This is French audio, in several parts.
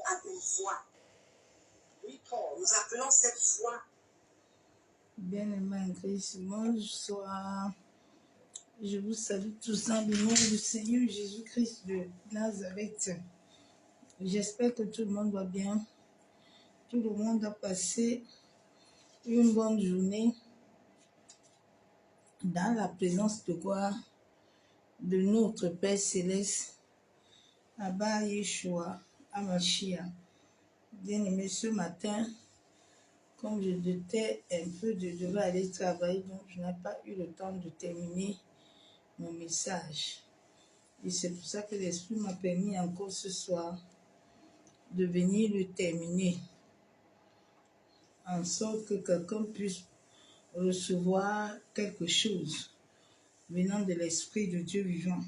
à une voix. Nous appelons cette voix. Bien-aimés en Christ, bonsoir. Je vous salue tous dans le nom du Seigneur Jésus-Christ de Nazareth. J'espère que tout le monde va bien. Tout le monde a passé une bonne journée dans la présence de gloire de notre Père Céleste, Abba Yeshua Amashia. Bien-aimés, ce matin, comme je doutais un peu de devoir aller travailler, donc je n'ai pas eu le temps de terminer mon message. Et c'est pour ça que l'Esprit m'a permis encore ce soir de venir le terminer, en sorte que quelqu'un puisse recevoir quelque chose venant de l'Esprit de Dieu vivant.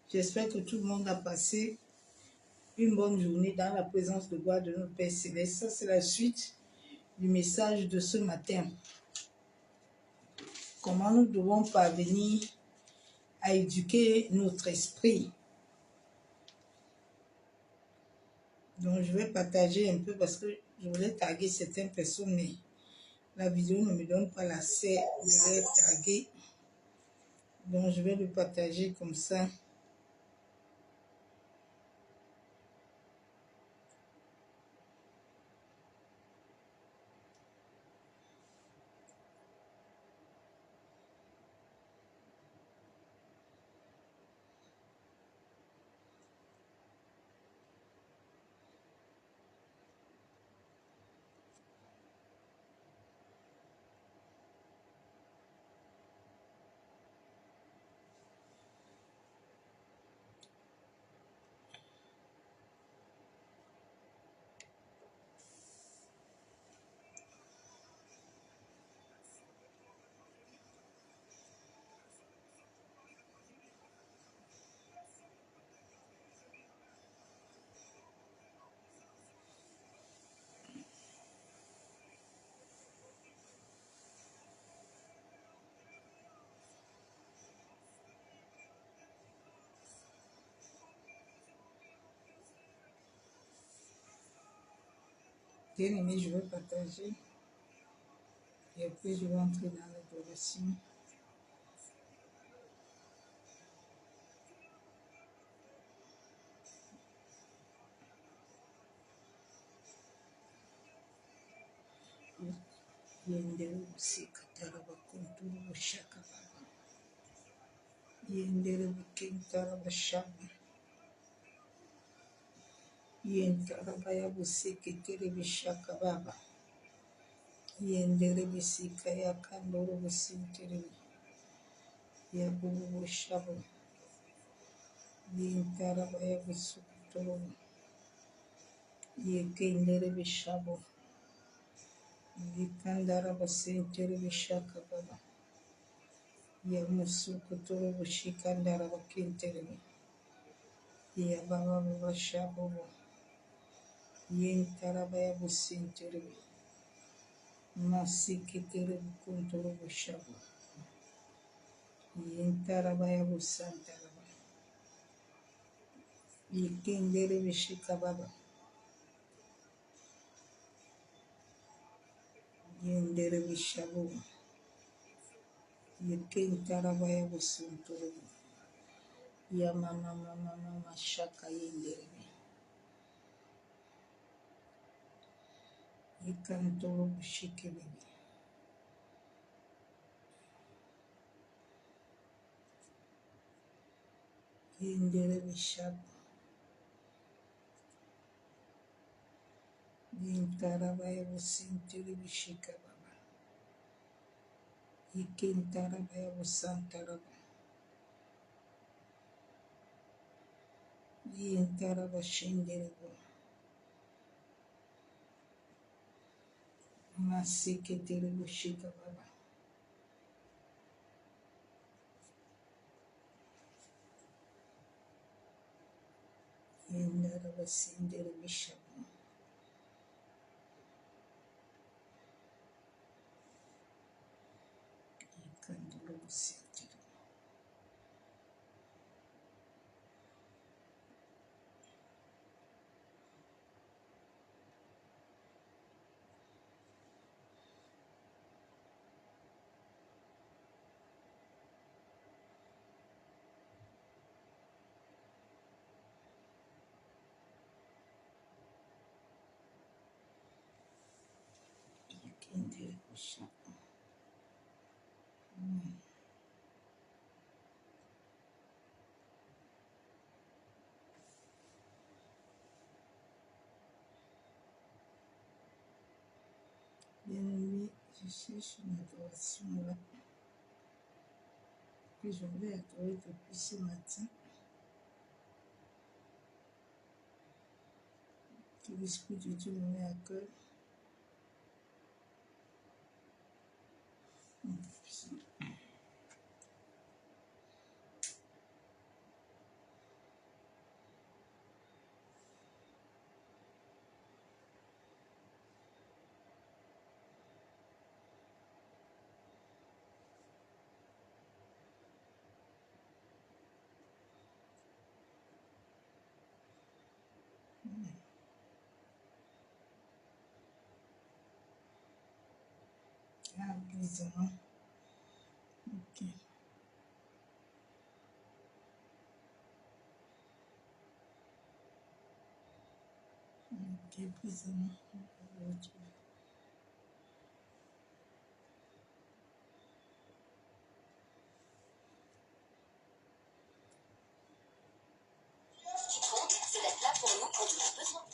J'espère que tout le monde a passé une bonne journée dans la présence de gloire de notre Père Céleste. Ça, c'est la suite du message de ce matin. Comment nous devons parvenir à éduquer notre esprit. Donc, je vais partager un peu parce que je voulais taguer certaines personnes, mais la vidéo ne me donne pas l'accès de les taguer. Donc, je vais le partager comme ça. Bien aimé, je vais partager. Et après, je vais entrer dans l'adoration. Yendere busika tarabakunturu bushaka baba. Yendere bukintara bashaba. Yendara baya busika tere bishaka baba. Yendere bisika ya kandoro busintere. Yabubu bushabo. Yendara baya busukutoro. Yekendere bishabo. Yekandara basintere bishaka baba. Yamusukutoro bushikandara bakintere. Yababa bashabo. Yentarabaya busintere. Masikitere bukuntoro bushabo. Yentarabaya busantaraba. Yekendere bishika baba. Yendere bishabo. Yekentarabaya busuntoro. Yamama mama shaka yendere. Yekantoro bushikebe. Yendere bishabo. Yentarabaya busintere bishika baba. Yekentarabaya busantaraba. Yentaraba shendere. Masiketele bushika baba. Yendara basindere bishabo. Yekandoro busindere. Bien-aimé, je cherche une adoration là que je vais adorer depuis ce matin. Que l'Esprit de Dieu me met à cœur. Ah, plaisant. Ok. Ok, plaisant. Ce qui compte, c'est d'être là pour nous quand on a besoin.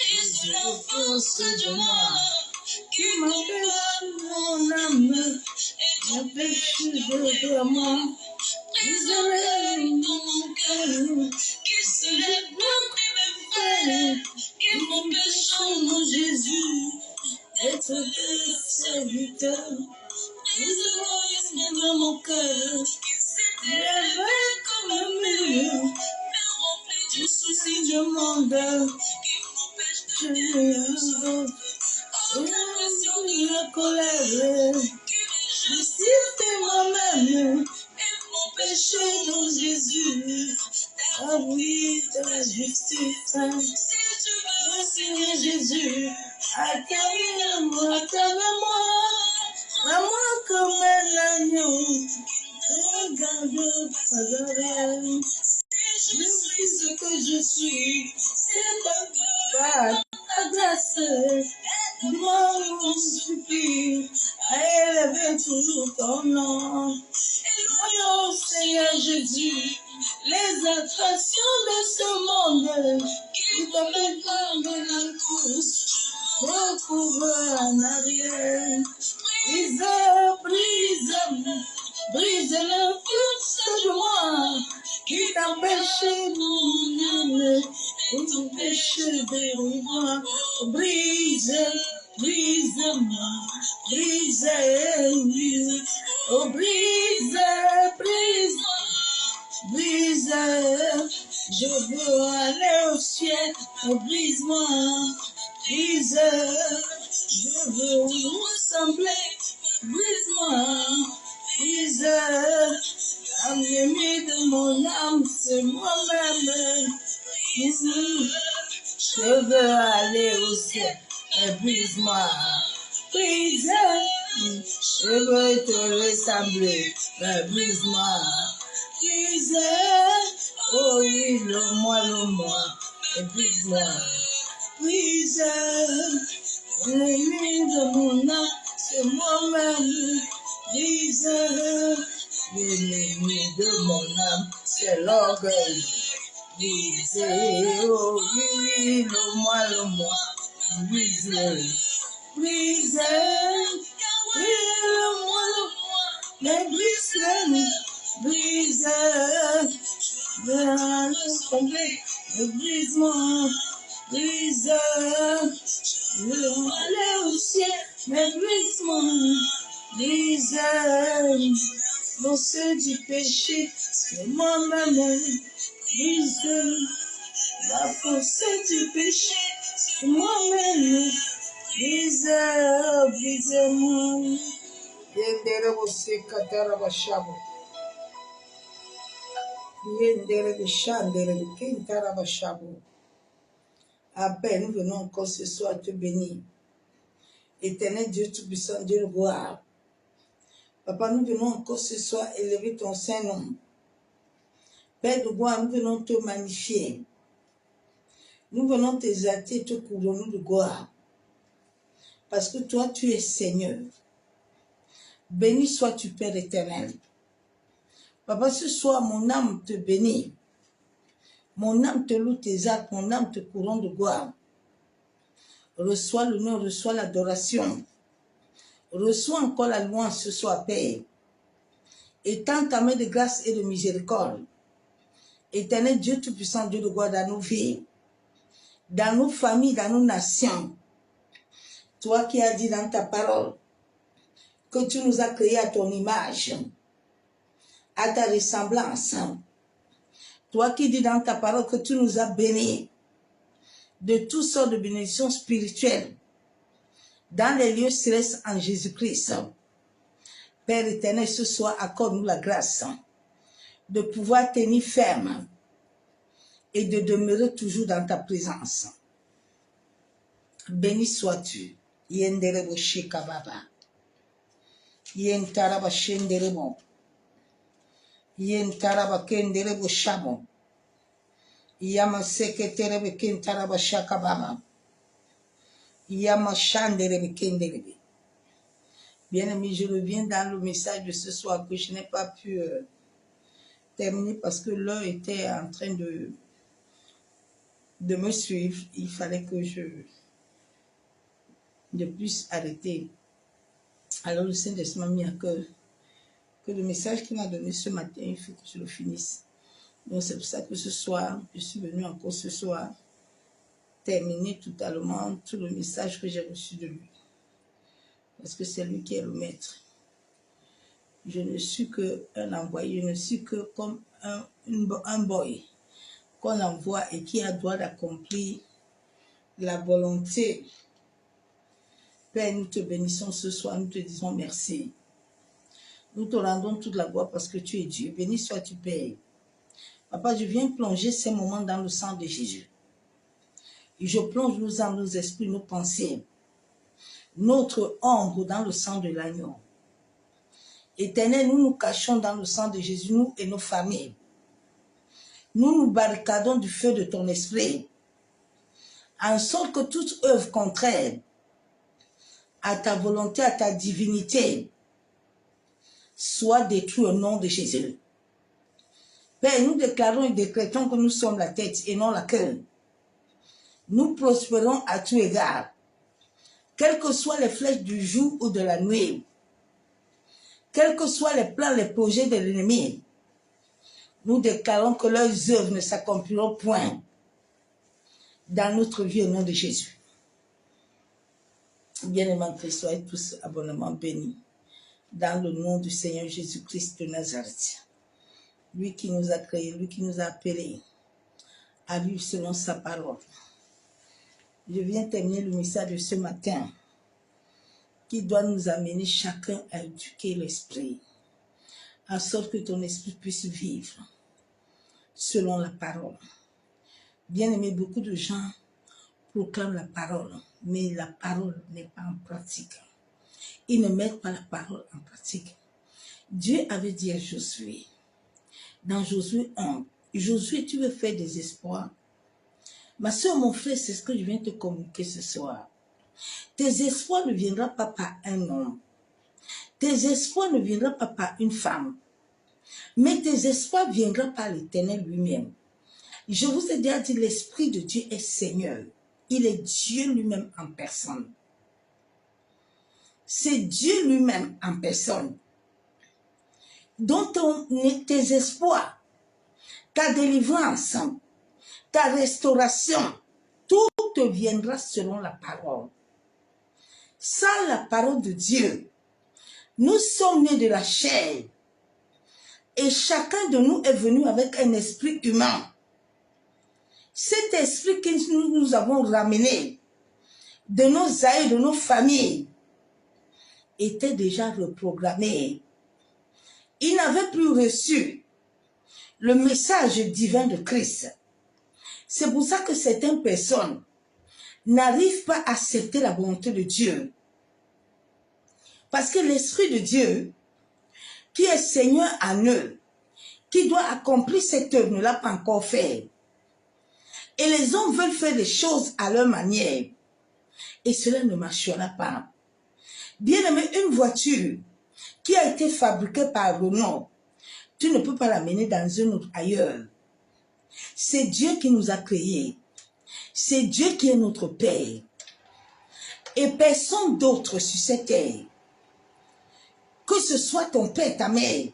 Brise la force de moi qui m'empêche mon âme et m'empêche de vraiment. Brise-les dans mon cœur qui se lève contre mes frères, qui m'empêche mon Jésus d'être le serviteur. Brise-moi dans mon cœur qui s'est élevé comme un mur, me remplit du souci du monde qui m'empêche de vivre. L'impression de la colère qui me justifie moi-même et m'empêche dans Jésus d'accomplir ta justice. Si tu veux, Seigneur Jésus, acclame-moi, acclame-moi comme un agneau. Regarde pas derrière. Je suis ce que je suis, c'est pas ta grâce. Moi, on supplie à élever toujours ton nom. Voyons, Seigneur Jésus, les attractions de ce monde qui t'appellent de la course, recouvre en arrière. Brise le force de moi qui t'empêche mon âme et t'empêche de vivre. Brise-moi, brise, oh brise, je veux aller au ciel, oh brise-moi, brise, je veux ressembler, brise-moi, brise, l'ennemi de mon âme, c'est moi-même, brise, je veux aller au ciel, brise-moi, brise, je veux te ressembler, brise-moi, brise, oh oui, le moi, brise-moi, brise, l'ennemi de mon âme, c'est moi-même, brise, l'ennemi de mon âme, c'est l'orgueil, brise, oh oui, le moi, brise, brise, oui, le moi, mais brise, brise, le complet, brise-moi, brise, le aller au ciel, mais brise-moi, brise, l'océan du péché, c'est moi-même, brise, La force du péché, c'est moi-même. Brise-moi. Yendere bosika tarabashabo. Yendere bishandere bikintarabashabo. Amen, nous venons encore ce soir te bénir. Éternel Dieu Tout-Puissant, Dieu de gloire. Papa, nous venons encore ce soir élever ton Saint-Nom. Père de gloire, nous venons te magnifier. Nous venons t'exalter et te couronner de gloire. Parce que toi, tu es Seigneur. Béni sois-tu, Père éternel. Papa, ce soir, mon âme te bénit. Mon âme te loue tes actes, mon âme te couronne de gloire. Reçois l'honneur, reçois l'adoration. Reçois encore la louange ce soir, Père. Étends ta main de grâce et de miséricorde. Éternel Dieu Tout-Puissant, Dieu de gloire dans nos vies, dans nos familles, dans nos nations. Toi qui as dit dans ta parole que tu nous as créés à ton image, à ta ressemblance. Toi qui dis dans ta parole que tu nous as bénis de toutes sortes de bénédictions spirituelles dans les lieux célestes en Jésus-Christ. Père éternel, ce soir, accorde-nous la grâce de pouvoir tenir ferme et de demeurer toujours dans ta présence. Béni sois-tu. Yenderebo shikababa. Yentaraba shenderebo. Yentaraba kenderebo shabo. Yama seketerebe kentaraba shakababa. Yama shanderebe kenderebe. Bien-aimé, je reviens dans le message de ce soir que je n'ai pas pu terminer parce que l'heure était en train de me suivre. Il fallait que je puisse arrêter. Alors le Saint-Esprit m'a mis à cœur que le message qu'il m'a donné ce matin, il faut que je le finisse. Donc c'est pour ça que ce soir, je suis venue encore ce soir terminer totalement tout le message que j'ai reçu de lui. Parce que c'est lui qui est le maître. Je ne suis qu'un envoyé, je ne suis que comme un boy qu'on envoie et qui a droit d'accomplir la volonté. Père, nous te bénissons ce soir, nous te disons merci. Nous te rendons toute la gloire parce que tu es Dieu. Béni sois-tu, Père. Papa, je viens plonger ces moments dans le sang de Jésus. Et je plonge nos âmes, nos esprits, nos pensées, notre ombre dans le sang de l'agneau. Éternel, nous nous cachons dans le sang de Jésus, nous et nos familles. Nous nous barricadons du feu de ton esprit, en sorte que toute œuvre contraire à ta volonté, à ta divinité, soit détruite au nom de Jésus. Père, nous déclarons et décrétons que nous sommes la tête et non la queue. Nous prospérons à tout égard, quelles que soient les flèches du jour ou de la nuit, quels que soient les plans, les projets de l'ennemi. Nous déclarons que leurs œuvres ne s'accompliront point dans notre vie au nom de Jésus. Bien-aimés Christ, soyez tous abondamment bénis dans le nom du Seigneur Jésus-Christ de Nazareth. Lui qui nous a créés, lui qui nous a appelés à vivre selon sa parole. Je viens terminer le message de ce matin qui doit nous amener chacun à éduquer l'esprit, en sorte que ton esprit puisse vivre selon la parole. Bien aimé, beaucoup de gens proclament la parole, mais la parole n'est pas en pratique. Ils ne mettent pas la parole en pratique. Dieu avait dit à Josué, dans Josué 1, Josué, tu veux faire des espoirs. Ma soeur, mon frère, c'est ce que je viens te communiquer ce soir. Tes espoirs ne viendront pas par un homme. Tes espoirs ne viendront pas par une femme. Mais tes espoirs viendront par l'Éternel lui-même. Je vous ai déjà dit, l'Esprit de Dieu est Seigneur. Il est Dieu lui-même en personne. C'est Dieu lui-même en personne. Donc tes espoirs, ta délivrance, ta restauration, tout te viendra selon la parole. Sans la parole de Dieu, nous sommes nés de la chair et chacun de nous est venu avec un esprit humain. Cet esprit que nous avons ramené de nos aïeux, de nos familles, était déjà reprogrammé. Il n'avait plus reçu le message divin de Christ. C'est pour ça que certaines personnes n'arrivent pas à accepter la volonté de Dieu. Parce que l'Esprit de Dieu, qui est Seigneur en eux, qui doit accomplir cette œuvre, ne l'a pas encore fait. Et les hommes veulent faire les choses à leur manière. Et cela ne marchera pas. Bien aimé, une voiture qui a été fabriquée par Renault, tu ne peux pas l'amener dans une autre ailleurs. C'est Dieu qui nous a créés. C'est Dieu qui est notre Père. Et personne d'autre sur cette terre, que ce soit ton père, ta mère,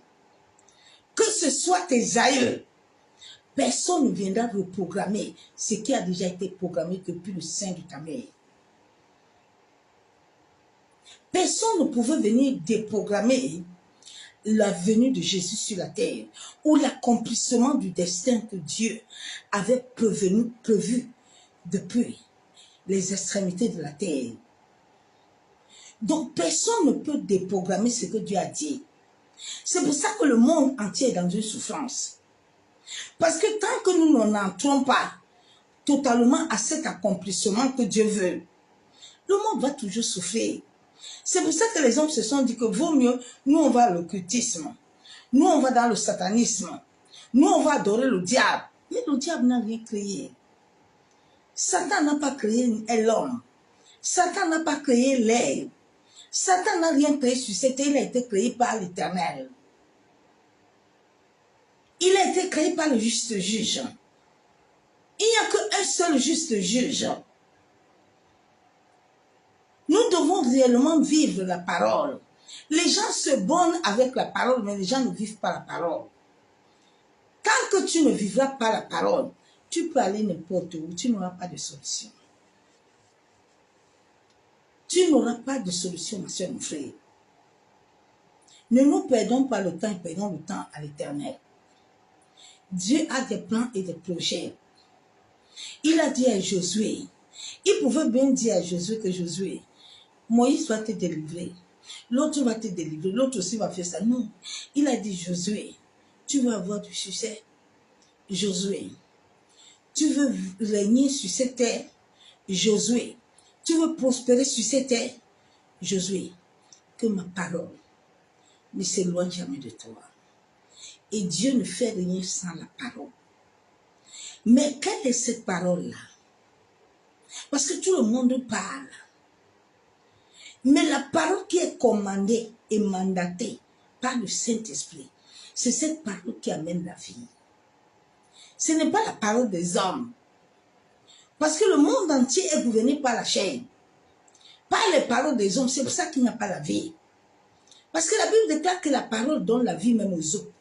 que ce soit tes aïeux, personne ne viendra reprogrammer ce qui a déjà été programmé depuis le sein de ta mère. Personne ne pouvait venir déprogrammer la venue de Jésus sur la terre ou l'accomplissement du destin que Dieu avait prévu depuis les extrémités de la terre. Donc personne ne peut déprogrammer ce que Dieu a dit. C'est pour ça que le monde entier est dans une souffrance. Parce que tant que nous n'entrons pas totalement à cet accomplissement que Dieu veut, le monde va toujours souffrir. C'est pour ça que les hommes se sont dit que vaut mieux, nous on va à l'occultisme, nous on va dans le satanisme, nous on va adorer le diable. Mais le diable n'a rien créé. Satan n'a pas créé l'homme. Satan n'a pas créé l'air. Satan n'a rien créé sur cette terre, il a été créé par l'Éternel. Il a été créé par le juste juge. Il n'y a qu'un seul juste juge. Nous devons réellement vivre la parole. Les gens se bornent avec la parole, mais les gens ne vivent pas la parole. Tant que tu ne vivras pas la parole, tu peux aller n'importe où, tu n'auras pas de solution. Tu n'auras pas de solution, ma soeur, mon frère. Ne nous perdons pas le temps et perdons le temps à l'Éternel. Dieu a des plans et des projets. Il a dit à Josué, il pouvait bien dire à Josué que Josué, Moïse va te délivrer, l'autre va te délivrer, l'autre aussi va faire ça. Non, il a dit Josué, tu vas avoir du succès. Josué, tu veux régner sur cette terre. Josué, tu veux prospérer sur cette terre. Josué, que ma parole ne s'éloigne jamais de toi. Et Dieu ne fait rien sans la parole. Mais quelle est cette parole-là? Parce que tout le monde parle. Mais la parole qui est commandée et mandatée par le Saint-Esprit, c'est cette parole qui amène la vie. Ce n'est pas la parole des hommes. Parce que le monde entier est gouverné par la chair. Par les paroles des hommes, c'est pour ça qu'il n'y a pas la vie. Parce que la Bible déclare que la parole donne la vie même aux autres.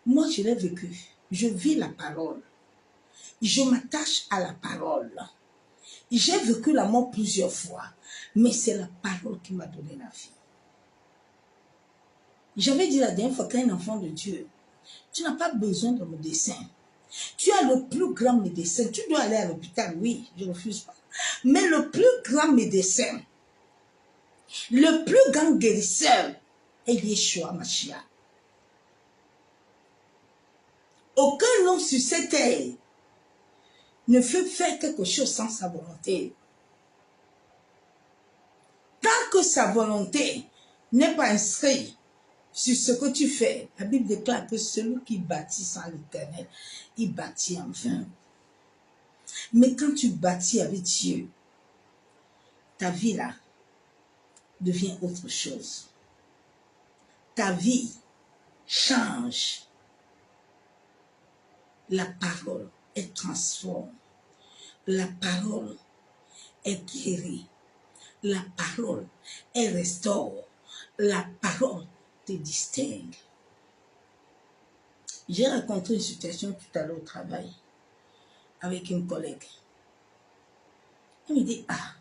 Moi, je l'ai vécu. Je vis la parole. Je m'attache à la parole. J'ai vécu la mort plusieurs fois. Mais c'est la parole qui m'a donné la vie. J'avais dit la dernière fois qu'un enfant de Dieu, tu n'as pas besoin de médecin. Tu as le plus grand médecin. Tu dois aller à l'hôpital, oui, je ne refuse pas. Mais le plus grand médecin, le plus grand guérisseur est Yeshua Mashiach. Aucun homme sur cette terre ne peut faire quelque chose sans sa volonté. Tant que sa volonté n'est pas inscrite sur ce que tu fais, la Bible déclare que celui qui bâtit sans l'Éternel, il bâtit en vain. Mais quand tu bâtis avec Dieu, ta vie là devient autre chose. Ta vie change. La parole, elle transforme. La parole, elle guérit. La parole, elle restaure. La parole te distingue. J'ai rencontré une situation tout à l'heure au travail avec une collègue. Elle me dit, ah,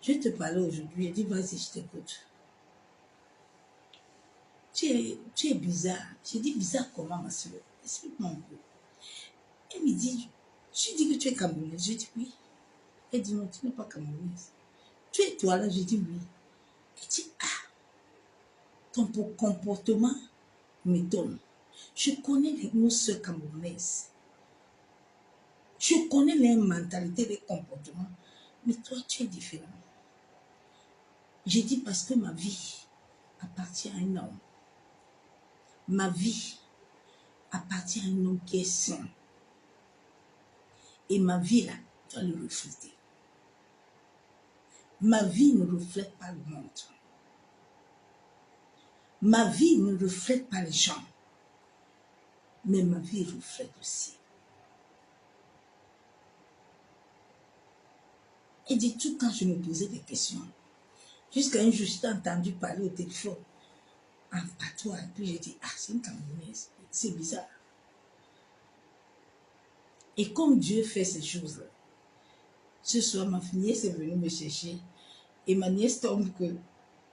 je vais te parler aujourd'hui. Elle dit, vas-y, je t'écoute. Tu es bizarre. J'ai dit, bizarre comment, ma soeur? Explique-moi un peu. Elle me dit, tu dis que tu es camerounaise. Je dis oui. Elle dit non, tu n'es pas camerounaise. Tu es toi là? Je dis oui. Elle dit, ah, ton comportement m'étonne. Je connais nos soeurs camerounaises. Je connais les mentalités, les comportements. Mais toi, tu es différent. J'ai dit parce que ma vie appartient à un homme. Ma vie appartient à un homme qui est saint. Et ma vie, là, doit le refléter. Ma vie ne reflète pas le monde. Ma vie ne reflète pas les gens. Mais ma vie reflète aussi. Et dit tout quand je me posais des questions. Jusqu'à un jour, j'étais entendu parler au téléphone en patois. Et puis j'ai dit, ah, c'est une Camerounaise. C'est bizarre. Et comme Dieu fait ces choses-là, ce soir, ma nièce est venue me chercher. Et ma nièce tombe que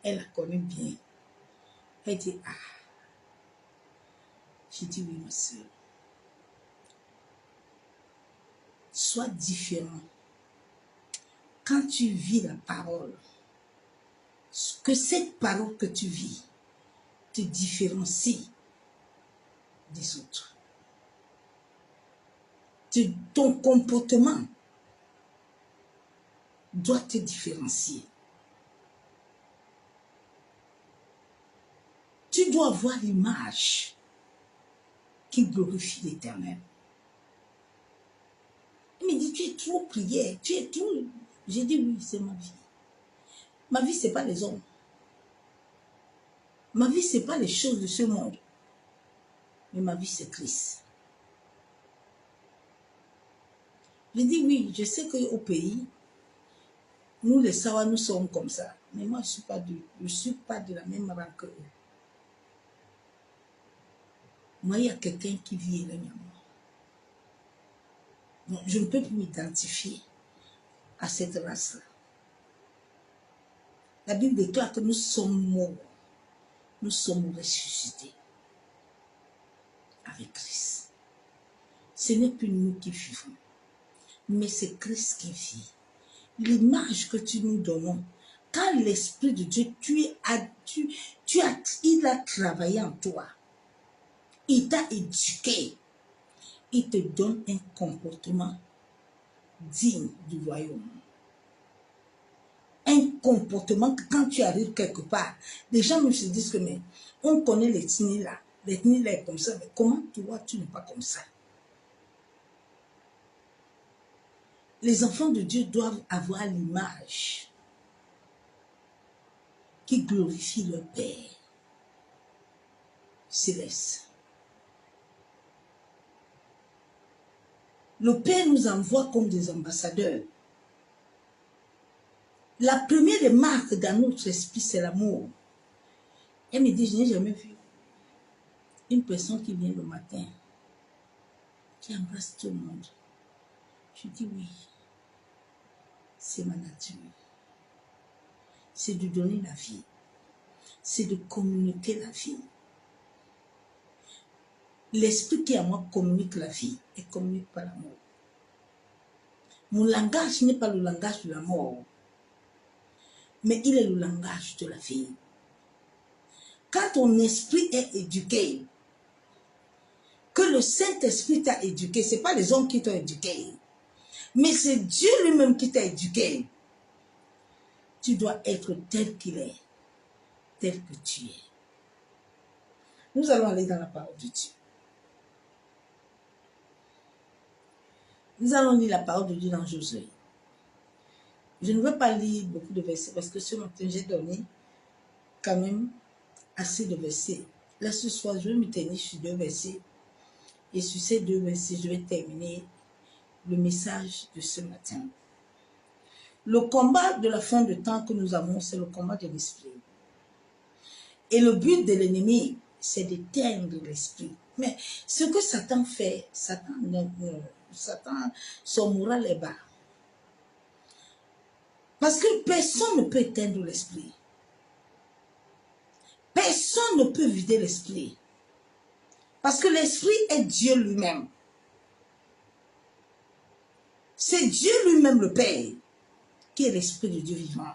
elle la connaît bien. Elle dit, ah. J'ai dit, oui, ma soeur. Sois différent. Quand tu vis la parole, que cette parole que tu vis te différencie des autres. Ton comportement doit te différencier. Tu dois avoir l'image qui glorifie l'Éternel. Il me dit, tu es trop prière, tu es trop... J'ai dit, oui, c'est ma vie. Ma vie, ce n'est pas les hommes. Ma vie, ce n'est pas les choses de ce monde. Mais ma vie, c'est Christ. Je dis, oui, je sais qu'au pays, nous, les Sawa, nous sommes comme ça. Mais moi, je ne suis pas de la même rang que eux. Moi, il y a quelqu'un qui vit éloigné à moi. Donc, je ne peux plus m'identifier à cette race-là. La Bible déclare que nous sommes morts. Nous sommes ressuscités avec Christ. Ce n'est plus nous qui vivons, mais c'est Christ qui vit. L'image que tu nous donnons, quand l'Esprit de Dieu, il a travaillé en toi, il t'a éduqué, il te donne un comportement digne du royaume. Un comportement que quand tu arrives quelque part, les gens me se disent que mais on connaît l'ethnie là est comme ça, mais comment toi tu n'es pas comme ça? Les enfants de Dieu doivent avoir l'image qui glorifie leur Père céleste. Le Père nous envoie comme des ambassadeurs. La première des marques dans notre esprit, c'est l'amour. Elle me dit, je n'ai jamais vu une personne qui vient le matin, qui embrasse tout le monde. Je dis oui, c'est ma nature. C'est de donner la vie. C'est de communiquer la vie. L'esprit qui est en moi communique la vie et communique pas l'amour. Mon langage n'est pas le langage de la mort, mais il est le langage de la vie. Quand ton esprit est éduqué, que le Saint-Esprit t'a éduqué, ce n'est pas les hommes qui t'ont éduqué, mais c'est Dieu lui-même qui t'a éduqué. Tu dois être tel qu'il est, tel que tu es. Nous allons aller dans la parole de Dieu. Nous allons lire la parole de Dieu dans Josué. Je ne veux pas lire beaucoup de versets parce que ce matin, j'ai donné quand même assez de versets. Là, ce soir, je vais me tenir sur 2 versets. Et sur ces 2 versets, je vais terminer le message de ce matin. Le combat de la fin de temps que nous avons, c'est le combat de l'esprit. Et le but de l'ennemi, c'est d'éteindre l'esprit. Mais ce que Satan fait, Satan, son moral est bas. Parce que personne ne peut éteindre l'esprit. Personne ne peut vider l'esprit. Parce que l'esprit est Dieu lui-même. C'est Dieu lui-même le Père qui est l'Esprit de Dieu vivant.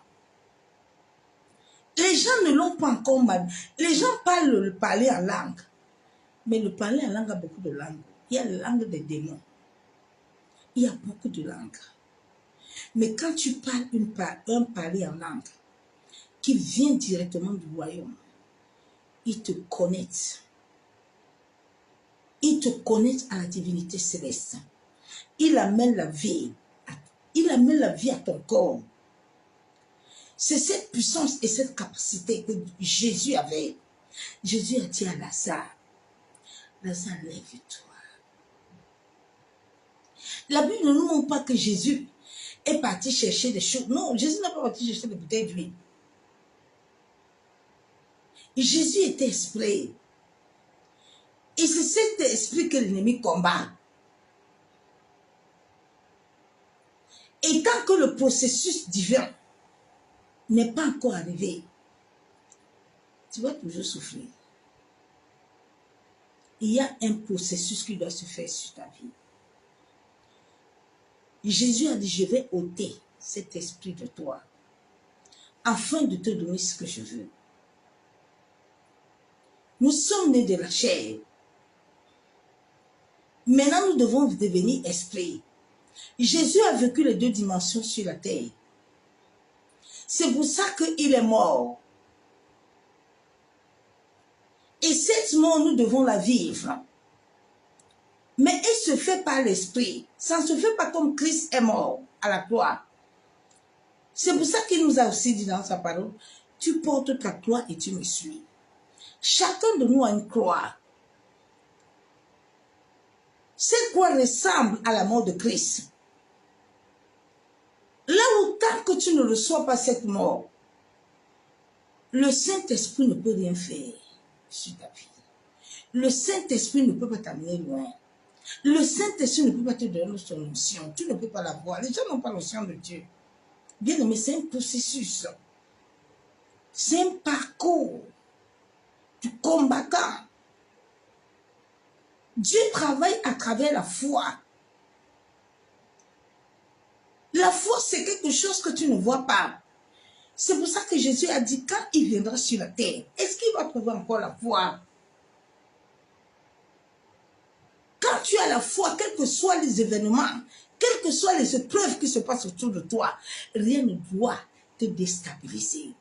Les gens ne l'ont pas encore mal. Les gens parlent le parler en langue. Mais le parler en langue a beaucoup de langues. Il y a la langue des démons. Il y a beaucoup de langues. Mais quand tu parles un parler en langue qui vient directement du royaume, il te connecte. Il te connecte à la divinité céleste. Il amène la vie. Il amène la vie à ton corps. C'est cette puissance et cette capacité que Jésus avait. Jésus a dit à Lazare, Lazare, lève-toi. La Bible ne nous montre pas que Jésus est parti chercher des choses. Non, Jésus n'a pas parti chercher des bouteilles d'huile. Jésus était esprit. Et c'est cet esprit que l'ennemi combat. Et tant que le processus divin n'est pas encore arrivé, tu vas toujours souffrir. Il y a un processus qui doit se faire sur ta vie. Jésus a dit, je vais ôter cet esprit de toi afin de te donner ce que je veux. Nous sommes nés de la chair. Maintenant, nous devons devenir esprit. Jésus a vécu les 2 dimensions sur la terre. C'est pour ça qu'il est mort. Et cette mort, nous devons la vivre. Mais elle se fait par l'esprit. Ça ne se fait pas comme Christ est mort à la croix. C'est pour ça qu'il nous a aussi dit dans sa parole, tu portes ta croix et tu me suis. Chacun de nous a une croix. Cette croix ressemble à la mort de Christ. Là où tant que tu ne reçois pas cette mort, le Saint-Esprit ne peut rien faire sur ta vie. Le Saint-Esprit ne peut pas t'amener loin. Le Saint-Esprit ne peut pas te donner son onction. Tu ne peux pas la voir. Les gens n'ont pas l'onction de Dieu. Bien aimé, c'est un processus. C'est un parcours du combattant. Dieu travaille à travers la foi. La foi, c'est quelque chose que tu ne vois pas. C'est pour ça que Jésus a dit, quand il viendra sur la terre, est-ce qu'il va trouver encore la foi? Quand tu as la foi, quels que soient les événements, quelles que soient les épreuves qui se passent autour de toi, rien ne doit te déstabiliser.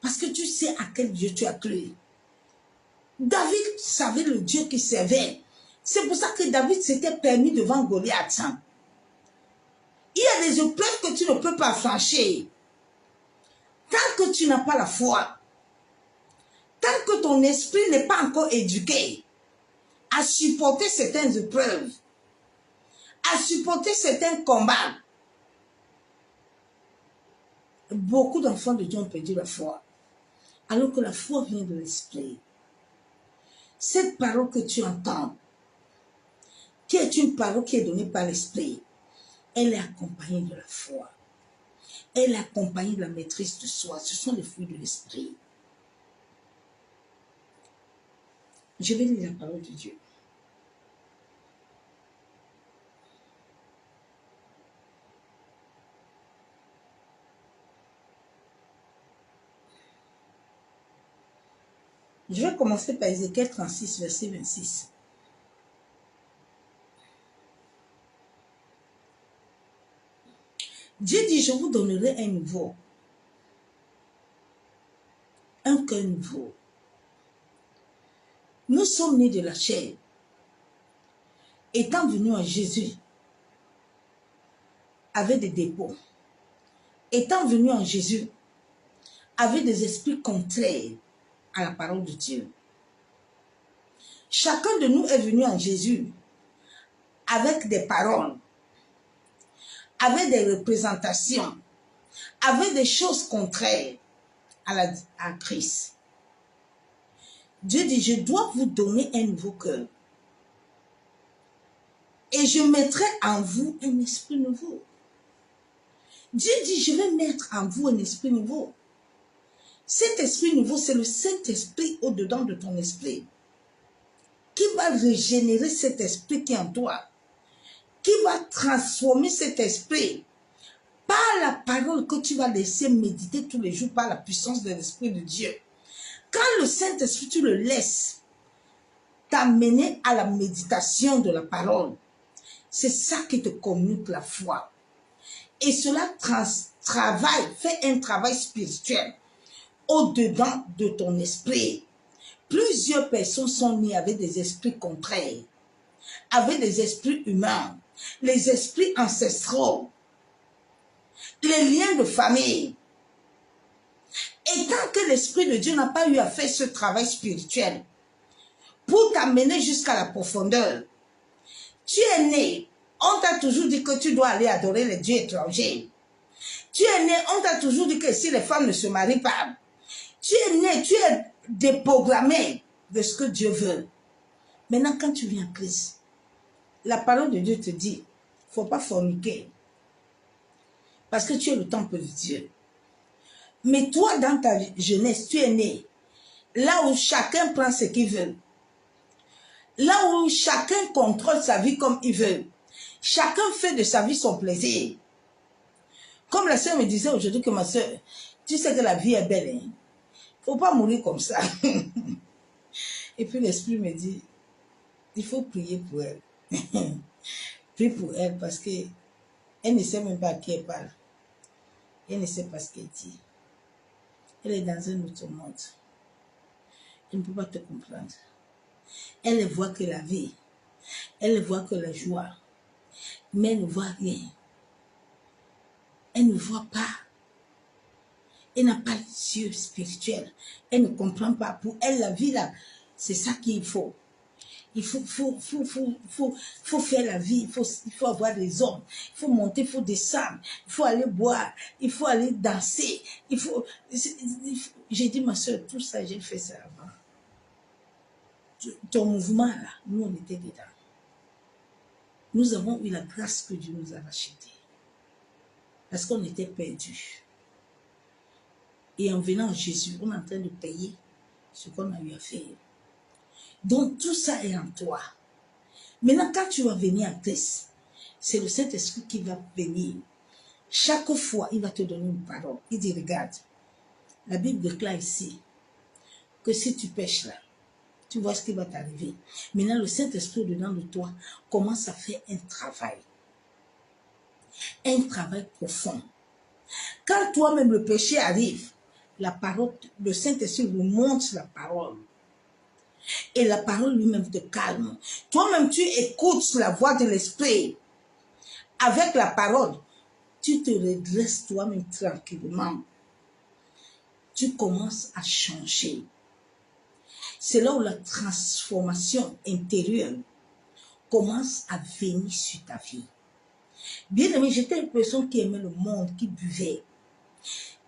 Parce que tu sais à quel Dieu tu as cru. David savait le Dieu qu'il servait. C'est pour ça que David s'était permis devant Goliath. Il y a des épreuves que tu ne peux pas franchir. Tant que tu n'as pas la foi, tant que ton esprit n'est pas encore éduqué à supporter certaines épreuves, à supporter certains combats, beaucoup d'enfants de Dieu ont perdu la foi. Alors que la foi vient de l'esprit. Cette parole que tu entends, qui est une parole qui est donnée par l'esprit, elle est accompagnée de la foi. Elle est accompagnée de la maîtrise de soi. Ce sont les fruits de l'esprit. Je vais lire la parole de Dieu. Je vais commencer par Ézéchiel 36, verset 26. Dieu dit, je vous donnerai un nouveau, un cœur nouveau. Nous sommes nés de la chair. Étant venus en Jésus, avec des dépôts. Étant venus en Jésus, avec des esprits contraires à la parole de Dieu. Chacun de nous est venu en Jésus avec des paroles, avec des représentations, avec des choses contraires à Christ. Dieu dit, je dois vous donner un nouveau cœur. Et je mettrai en vous un esprit nouveau. Dieu dit, je vais mettre en vous un esprit nouveau. Cet esprit nouveau, c'est le Saint-Esprit au-dedans de ton esprit qui va régénérer cet esprit qui est en toi. qui va transformer cet esprit par la parole que tu vas laisser méditer tous les jours par la puissance de l'Esprit de Dieu. Quand le Saint-Esprit, tu le laisses t'amener à la méditation de la parole, c'est ça qui te communique la foi. Et cela fait un travail spirituel au-dedans de ton esprit. Plusieurs personnes sont nées avec des esprits contraires, avec des esprits humains, les esprits ancestraux, les liens de famille. Et tant que l'Esprit de Dieu n'a pas eu à faire ce travail spirituel pour t'amener jusqu'à la profondeur, tu es né, on t'a toujours dit que tu dois aller adorer les dieux étrangers. Tu es né, on t'a toujours dit que si les femmes ne se marient pas, tu es né, tu es déprogrammé de ce que Dieu veut. Maintenant, quand tu viens en Christ, la parole de Dieu te dit, il ne faut pas forniquer. Parce que tu es le temple de Dieu. Mais toi, dans ta jeunesse, tu es né là où chacun prend ce qu'il veut. Là où chacun contrôle sa vie comme il veut. Chacun fait de sa vie son plaisir. Comme la sœur me disait aujourd'hui que ma sœur, tu sais que la vie est belle. Il ne faut pas mourir comme ça. Et puis l'Esprit me dit, il faut prier pour elle. Prie pour elle parce qu'elle ne sait même pas à qui elle parle. Elle ne sait pas ce qu'elle dit. Elle est dans un autre monde. Elle ne peut pas te comprendre. Elle ne voit que la vie. Elle ne voit que la joie. Mais elle ne voit rien. Elle ne voit pas. Elle n'a pas les yeux spirituels. Elle ne comprend pas. Pour elle, la vie, là, c'est ça qu'il faut. Il faut faire la vie. Il faut avoir des hommes. Il faut monter, il faut descendre. Il faut aller boire. Il faut aller danser. J'ai dit, ma soeur, tout ça, j'ai fait ça avant. Ton mouvement, là, nous, on était dedans. Nous avons eu la grâce que Dieu nous a rachetée. Parce qu'on était perdus. Et en venant à Jésus, on est en train de payer ce qu'on a eu à faire. Donc, tout ça est en toi. Maintenant, quand tu vas venir à Christ, c'est le Saint-Esprit qui va venir. Chaque fois, il va te donner une parole. Il dit, regarde, la Bible déclare ici que si tu pêches là, tu vois ce qui va t'arriver. Maintenant, le Saint-Esprit dedans de toi commence à faire un travail. Un travail profond. Quand toi-même le péché arrive, la parole, le Saint-Esprit vous montre la parole. Et la parole lui-même te calme. Toi-même, tu écoutes la voix de l'Esprit. Avec la parole, tu te redresses toi-même tranquillement. Tu commences à changer. C'est là où la transformation intérieure commence à venir sur ta vie. Bien aimé, j'étais une personne qui aimait le monde, qui buvait,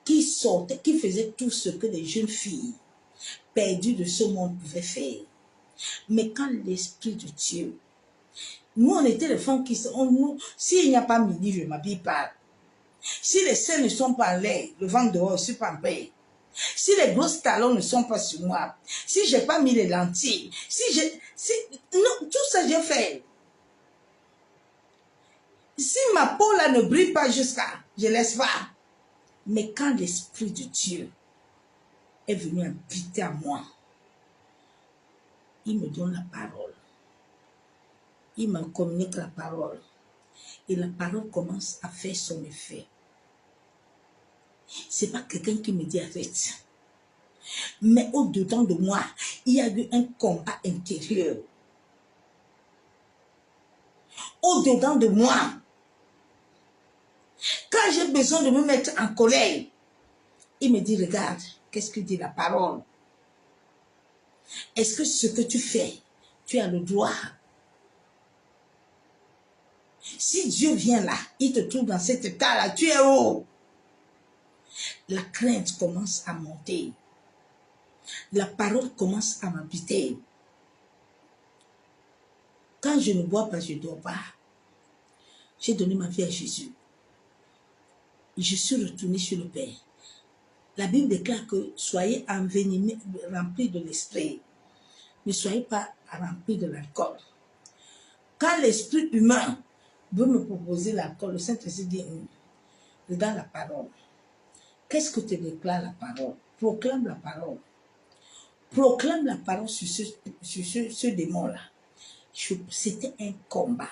qui sortait, qui faisait tout ce que les jeunes filles perdues de ce monde pouvaient faire. Mais quand l'Esprit de Dieu, nous on était les femmes qui sont, s'il n'y a pas midi, je ne m'habille pas. Si les seins ne sont pas en l'air, le ventre dehors, je ne suis pas en paix. Si les grosses talons ne sont pas sur moi, si je n'ai pas mis les lentilles, non, tout ça j'ai fait. Si ma peau là ne brille pas jusqu'à, je laisse pas. Mais quand l'Esprit de Dieu est venu habiter à moi, il me donne la parole. Il me communique la parole. Et la parole commence à faire son effet. Ce n'est pas quelqu'un qui me dit arrête. Mais au-dedans de moi, il y a eu un combat intérieur. Au-dedans de moi, quand j'ai besoin de me mettre en colère, il me dit, regarde, qu'est-ce que dit la parole? Est-ce que ce que tu fais, tu as le droit? Si Dieu vient là, il te trouve dans cet état-là, tu es où? La crainte commence à monter. La parole commence à m'habiter. Quand je ne bois pas, je ne dors pas. J'ai donné ma vie à Jésus. Je suis retournée sur le Père. La Bible déclare que soyez envenimés, remplis de l'esprit. Ne soyez pas remplis de l'alcool. Quand l'esprit humain veut me proposer l'accord, le Saint-Esprit dit, regarde la parole. Qu'est-ce que te déclare la parole? Proclame la parole. Proclame la parole sur ce démon-là. C'était un combat.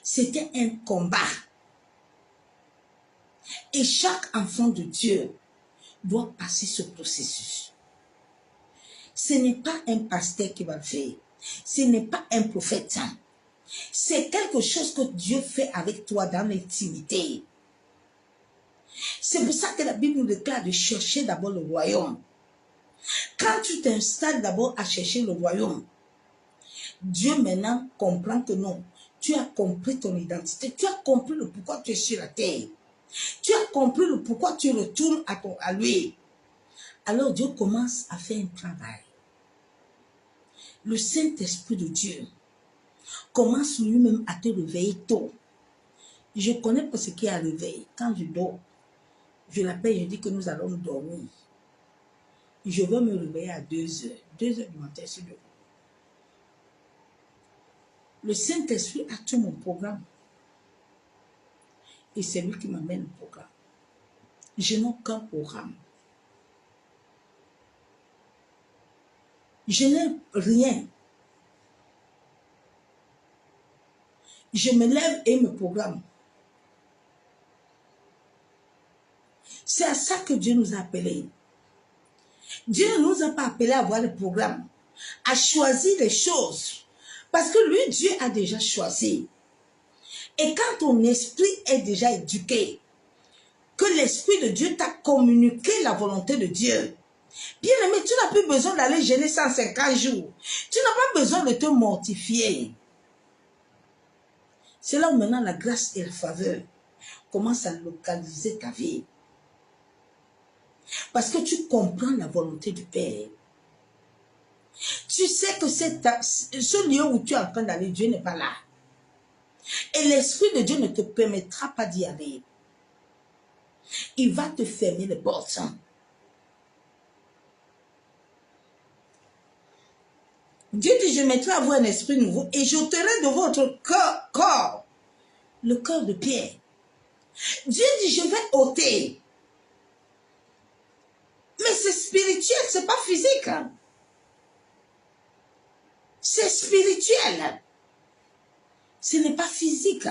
C'était un combat. Et chaque enfant de Dieu doit passer ce processus. Ce n'est pas un pasteur qui va le faire. Ce n'est pas un prophète. C'est quelque chose que Dieu fait avec toi dans l'intimité. C'est pour ça que la Bible nous déclare de chercher d'abord le royaume. Quand tu t'installes d'abord à chercher le royaume, Dieu maintenant comprend que non, tu as compris ton identité, tu as compris le pourquoi tu es sur la terre, tu as compris le pourquoi tu retournes à lui. Alors Dieu commence à faire un travail. Le Saint-Esprit de Dieu commence lui-même à te réveiller tôt. Je connais pas ce qui est à réveil. Quand je dors, je l'appelle, je dis que nous allons dormir. Je veux me réveiller à 2 heures. 2 heures du matin, c'est debout. Le Saint-Esprit a tout mon programme. Et c'est lui qui m'amène le programme. Je n'ai aucun programme. Je n'ai rien. Je me lève et me programme. C'est à ça que Dieu nous a appelés. Dieu ne nous a pas appelés à avoir le programme, à choisir les choses. Parce que lui, Dieu a déjà choisi. Et quand ton esprit est déjà éduqué, que l'Esprit de Dieu t'a communiqué la volonté de Dieu, bien aimé, tu n'as plus besoin d'aller jeûner 150 jours. Tu n'as pas besoin de te mortifier. C'est là où maintenant la grâce et la faveur commencent à localiser ta vie. Parce que tu comprends la volonté du Père. Tu sais que ce lieu où tu es en train d'aller, Dieu n'est pas là. Et l'Esprit de Dieu ne te permettra pas d'y aller. Il va te fermer les portes. Dieu dit, je mettrai à vous un esprit nouveau et j'ôterai de votre corps le cœur de pierre. Dieu dit, je vais ôter. Mais c'est spirituel, c'est pas physique. C'est spirituel. Ce n'est pas physique.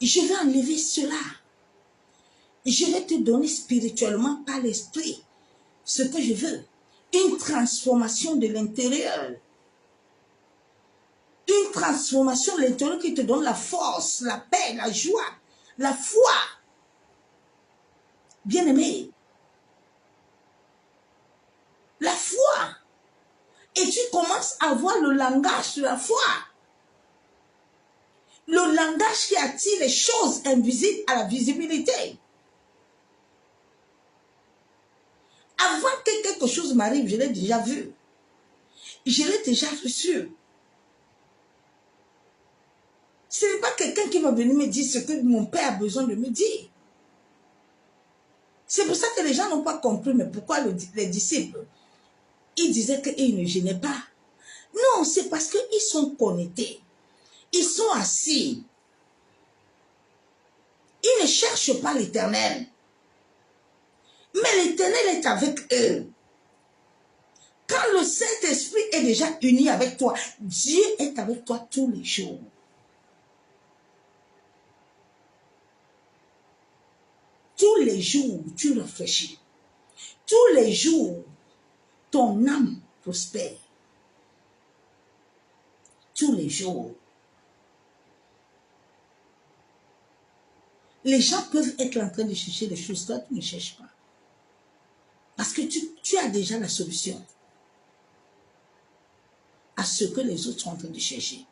Je vais enlever cela. Je vais te donner spirituellement par l'esprit ce que je veux. Une transformation de l'intérieur. Une transformation de l'intérieur qui te donne la force, la paix, la joie, la foi. Bien-aimé. La foi. Et tu commences à voir le langage de la foi. Le langage qui attire les choses invisibles à la visibilité. Avant que quelque chose m'arrive, je l'ai déjà vu. Je l'ai déjà reçu. Ce n'est pas quelqu'un qui va venir me dire ce que mon père a besoin de me dire. C'est pour ça que les gens n'ont pas compris, mais pourquoi les disciples, ils disaient qu'ils ne gênaient pas. Non, c'est parce qu'ils sont connectés. Ils sont assis. Ils ne cherchent pas l'Éternel. Mais l'Éternel est avec eux. Quand le Saint-Esprit est déjà uni avec toi, Dieu est avec toi tous les jours. Tous les jours, tu réfléchis. Tous les jours, ton âme prospère. Tous les jours. Les gens peuvent être en train de chercher des choses, toi tu ne cherches pas. Parce que tu as déjà la solution à ce que les autres sont en train de chercher.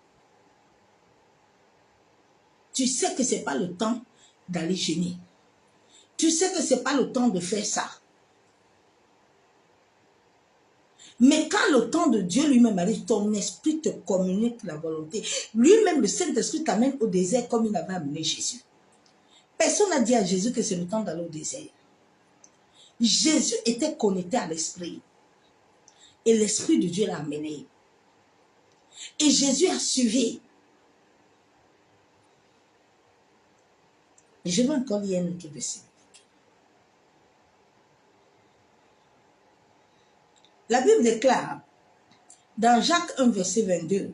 Tu sais que ce n'est pas le temps d'aller jeûner. Tu sais que ce n'est pas le temps de faire ça. Mais quand le temps de Dieu lui-même arrive, ton esprit te communique la volonté. Lui-même, le Saint-Esprit t'amène au désert comme il avait amené Jésus. Personne n'a dit à Jésus que c'est le temps d'aller au désert. Jésus était connecté à l'Esprit. Et l'Esprit de Dieu l'a amené. Et Jésus a suivi. Je vais encore lire un autre verset. La Bible déclare, dans Jacques 1, verset 22,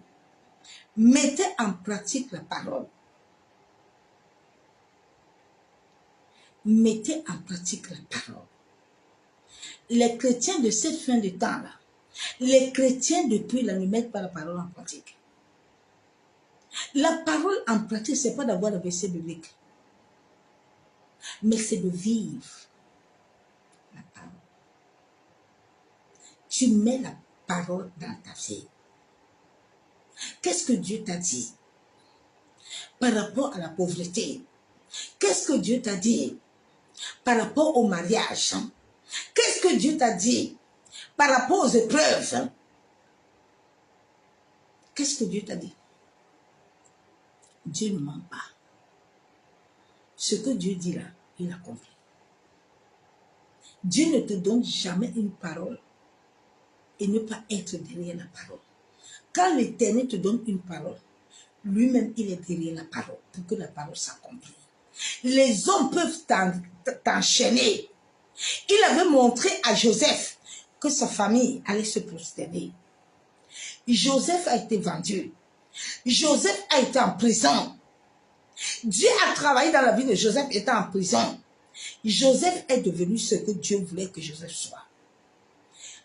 mettez en pratique la parole. Mettez en pratique la parole. Les chrétiens de cette fin de temps-là, les chrétiens depuis là ne mettent pas la parole en pratique. La parole en pratique, ce n'est pas d'avoir le verset biblique, mais c'est de vivre la parole. Tu mets la parole dans ta vie. Qu'est-ce que Dieu t'a dit par rapport à la pauvreté? Qu'est-ce que Dieu t'a dit par rapport au mariage? Qu'est-ce que Dieu t'a dit par rapport aux épreuves? Qu'est-ce que Dieu t'a dit? Dieu ne ment pas. Ce que Dieu dit là, il accomplit. Dieu ne te donne jamais une parole et ne pas être derrière la parole. Quand l'Éternel te donne une parole, lui-même, il est derrière la parole pour que la parole s'accomplisse. Les hommes peuvent t'enchaîner. Il avait montré à Joseph que sa famille allait se prosterner. Joseph a été vendu. Joseph a été en prison. Dieu a travaillé dans la vie de Joseph étant en prison. Joseph est devenu ce que Dieu voulait que Joseph soit.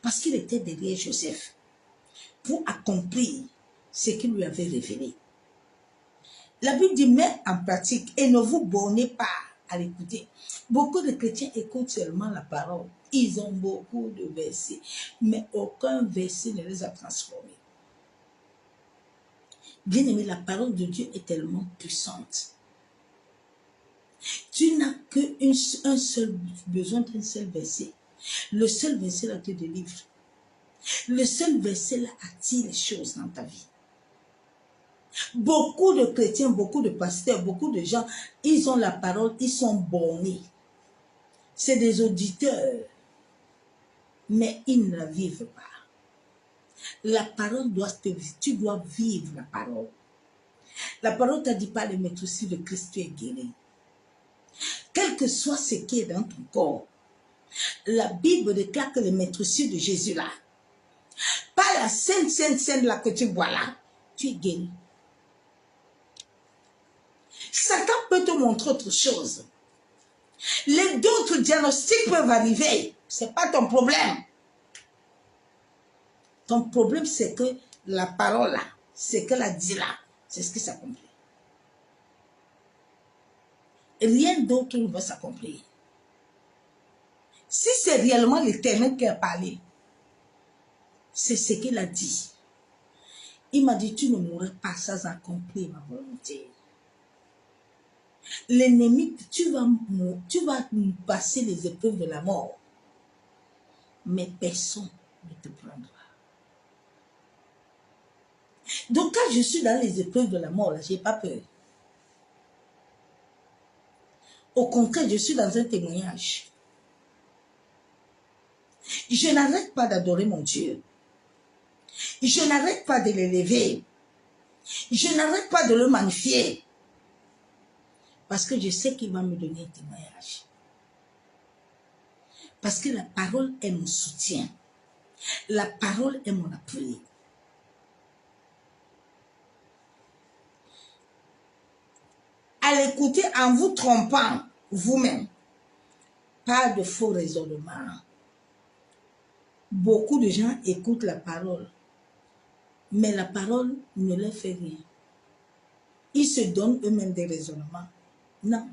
Parce qu'il était derrière Joseph pour accomplir ce qu'il lui avait révélé. La Bible dit, mets en pratique et ne vous bornez pas à l'écouter. Beaucoup de chrétiens écoutent seulement la parole. Ils ont beaucoup de versets, mais aucun verset ne les a transformés. Bien aimé, la parole de Dieu est tellement puissante. Tu n'as qu'un seul besoin d'un seul verset. Le seul verset là te délivre. Le seul verset là attire les choses dans ta vie. Beaucoup de chrétiens, beaucoup de pasteurs, beaucoup de gens, ils ont la parole, ils sont bornés. C'est des auditeurs, mais ils ne la vivent pas. La parole doit te vivre, tu dois vivre la parole. La parole t'a dit pas de mettre aussi le Christ, tu es guéri. Quel que soit ce qui est dans ton corps, la Bible déclare que le maître de Jésus là, pas la sainte là que tu vois là, tu es guéri. Satan peut te montrer autre chose. Les d'autres diagnostics peuvent arriver. Ce n'est pas ton problème. Ton problème, c'est que la parole là, ce qu'elle a dit là, c'est ce qui s'accomplit. Rien d'autre ne va s'accomplir. Si c'est réellement l'Éternel qui a parlé, c'est ce qu'il a dit. Il m'a dit, tu ne mourras pas sans accomplir ma volonté. L'ennemi, tu vas passer les épreuves de la mort, mais personne ne te prendra. Donc quand je suis dans les épreuves de la mort, là, je n'ai pas peur. Au contraire, je suis dans un témoignage. Je n'arrête pas d'adorer mon Dieu. Je n'arrête pas de l'élever. Je n'arrête pas de le magnifier. Parce que je sais qu'il va me donner un témoignage. Parce que la parole est mon soutien. La parole est mon appui. À l'écouter en vous trompant vous-même. Pas de faux raisonnements. Beaucoup de gens écoutent la parole. Mais la parole ne leur fait rien. Ils se donnent eux-mêmes des raisonnements. Non.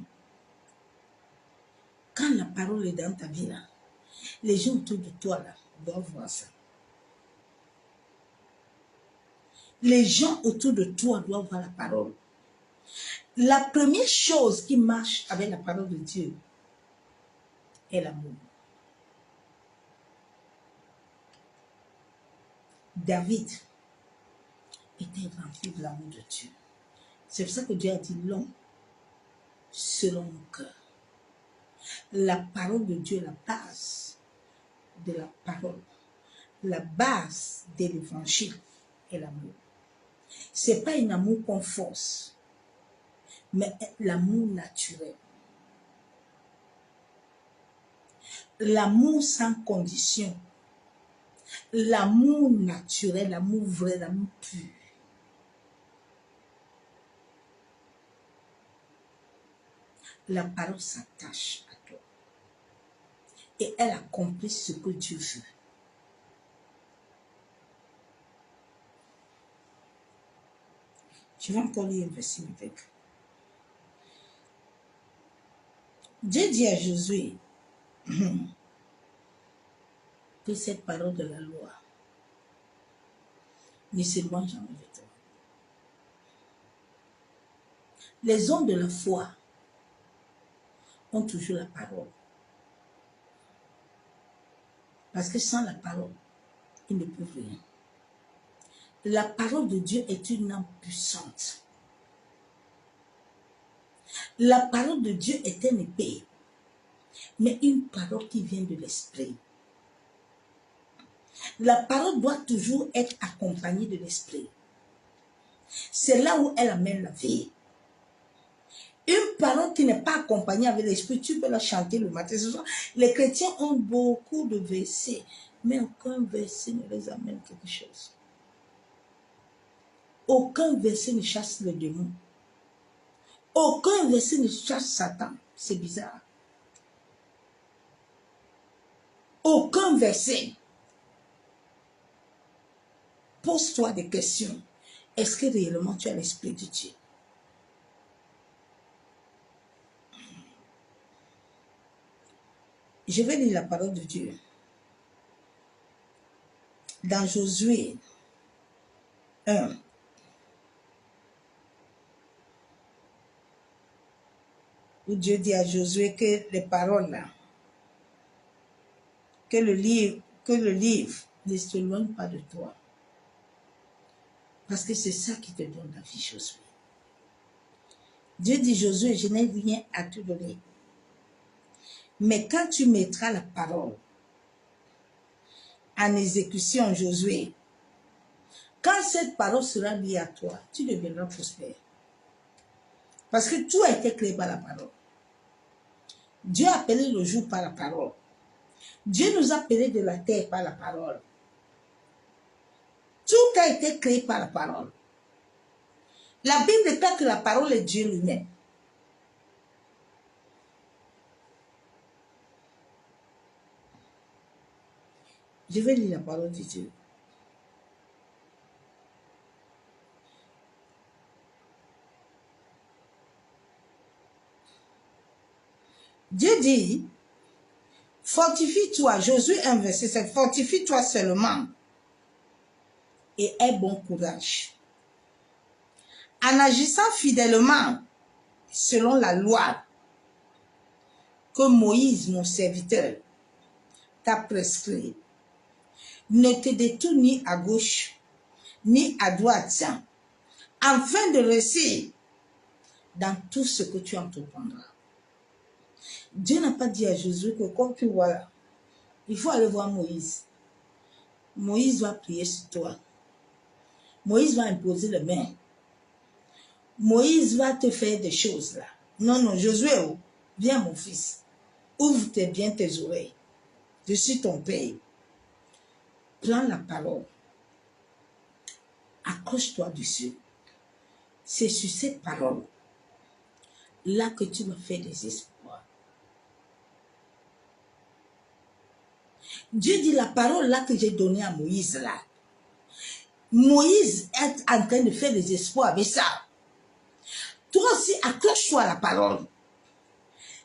Quand la parole est dans ta vie là, les gens autour de toi là doivent voir ça. Les gens autour de toi doivent voir la parole. La première chose qui marche avec la parole de Dieu est l'amour. David était rempli de l'amour de Dieu. C'est pour ça que Dieu a dit l'homme selon mon cœur. La parole de Dieu est la base de la parole. La base de l'évangile est l'amour. Ce n'est pas un amour qu'on force, mais l'amour naturel. L'amour sans condition. L'amour naturel, l'amour vrai, l'amour pur. La parole s'attache à toi. Et elle accomplit ce que Dieu veut. Je vais encore lire un verset avec. Dieu dit à Josué que cette parole de la loi ne s'éloigne jamais de toi. Les hommes de la foi ont toujours la parole. Parce que sans la parole, ils ne peuvent rien. La parole de Dieu est une âme puissante. La parole de Dieu est une épée, mais une parole qui vient de l'esprit. La parole doit toujours être accompagnée de l'esprit. C'est là où elle amène la vie. Une parole qui n'est pas accompagnée avec l'esprit, tu peux la chanter le matin. Ce soir, les chrétiens ont beaucoup de versets, mais aucun verset ne les amène quelque chose. Aucun verset ne chasse le démon. Aucun verset ne chasse Satan. C'est bizarre. Aucun verset. Pose-toi des questions. Est-ce que réellement tu as l'esprit de Dieu? Je vais lire la parole de Dieu. Dans Josué 1. Où Dieu dit à Josué que les paroles là, que le livre ne s'éloigne pas de toi. Parce que c'est ça qui te donne la vie, Josué. Dieu dit, Josué, je n'ai rien à te donner. Mais quand tu mettras la parole en exécution, Josué, quand cette parole sera liée à toi, tu deviendras prospère. Parce que tout a été créé par la parole. Dieu a appelé le jour par la parole. Dieu nous a appelés de la terre par la parole. Tout a été créé par la parole. La Bible déclare que la parole est Dieu lui-même. Je vais lire la parole de Dieu. Dieu dit, fortifie-toi, Josué 1, verset 7, fortifie-toi seulement et aie bon courage. En agissant fidèlement selon la loi que Moïse, mon serviteur, t'a prescrit, ne te détourne ni à gauche ni à droite, afin de réussir dans tout ce que tu entreprendras. Dieu n'a pas dit à Josué que comme tu vois là, il faut aller voir Moïse. Moïse va prier sur toi. Moïse va imposer les mains. Moïse va te faire des choses là. Non, non, Josué, viens mon fils. Ouvre bien tes oreilles. Je suis ton père. Prends la parole. Accroche-toi dessus. C'est sur cette parole là que tu vas faire des espoirs. Dieu dit la parole là que j'ai donnée à Moïse là. Moïse est en train de faire des espoirs avec ça. Toi aussi, accroche-toi à la parole.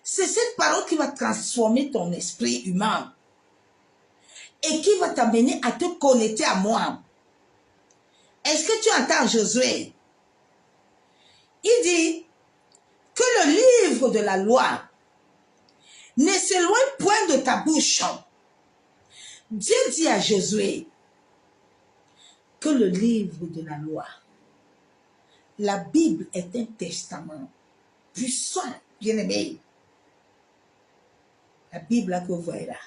C'est cette parole qui va transformer ton esprit humain et qui va t'amener à te connecter à moi. Est-ce que tu entends Josué? Il dit que le livre de la loi ne s'éloigne point de ta bouche. Dieu dit à Josué que le livre de la loi, la Bible est un testament puissant, bien-aimé. La Bible là que vous voyez là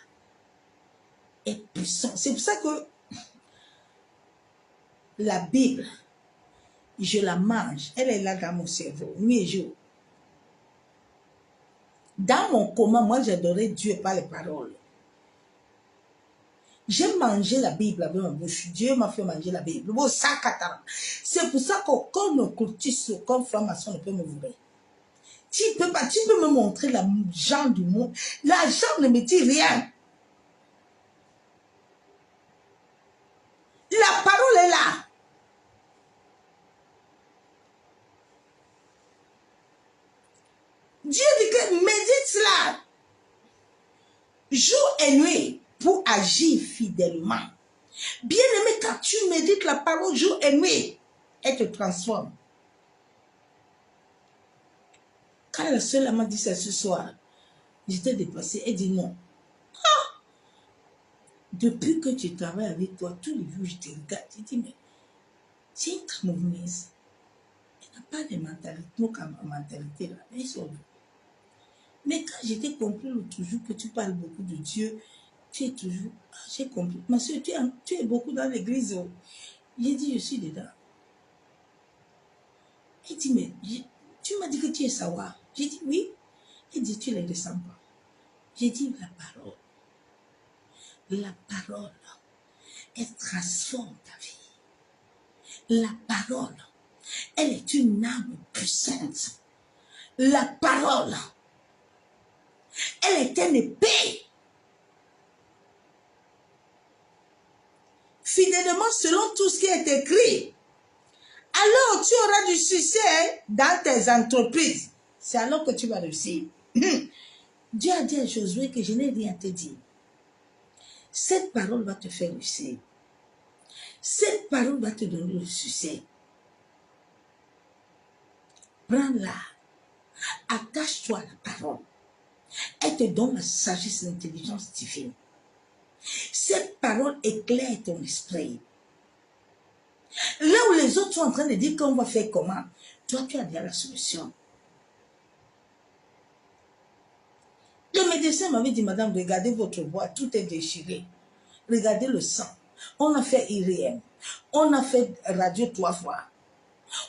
est puissante. C'est pour ça que la Bible je la mange. Elle est là dans mon cerveau, nuit et jour. Dans mon coma, moi, j'adorais Dieu par les paroles. J'ai mangé la Bible avec ma bouche. Dieu m'a fait manger la Bible. C'est pour ça qu'aucun occultiste, aucun franc-maçon ne peut me voler. Tu peux me montrer la genre du monde. L'argent ne me dit rien. La parole est là. Dieu dit que médite cela jour et nuit pour agir fidèlement. Bien-aimé, quand tu médites la parole jour et nuit, elle te transforme. Quand la seule m'a dit ça ce soir, j'étais dépassée. Elle dit non. Ah! Depuis que tu travailles avec toi, tous les jours, je te regarde. Je dis, mais c'est une très mauvaise. Elle n'a pas de mentalité, nos mentalité là. Elle est. Mais quand j'étais compris l'autre jour que tu parles beaucoup de Dieu, tu es toujours, j'ai compris. Ma soeur, tu es beaucoup dans l'église. J'ai dit, je suis dedans. Elle dit, mais tu m'as dit que tu es savoir. J'ai dit, oui. Elle dit, tu ne les descends pas. J'ai dit, la parole, elle transforme ta vie. La parole, elle est une âme puissante. La parole, elle est une épée. Fidèlement selon tout ce qui est écrit. Alors tu auras du succès dans tes entreprises. C'est alors que tu vas réussir. Dieu a dit à Josué que je n'ai rien à te dire. Cette parole va te faire réussir. Cette parole va te donner le succès. Prends-la. Attache-toi à la parole. Elle te donne la sagesse et l'intelligence divine. Cette parole éclaire ton esprit. Là où les autres sont en train de dire qu'on va faire comment, toi tu as déjà la solution. Le médecin m'avait dit, madame, regardez votre voix, tout est déchiré. Regardez le sang. On a fait IRM. On a fait radio 3 fois.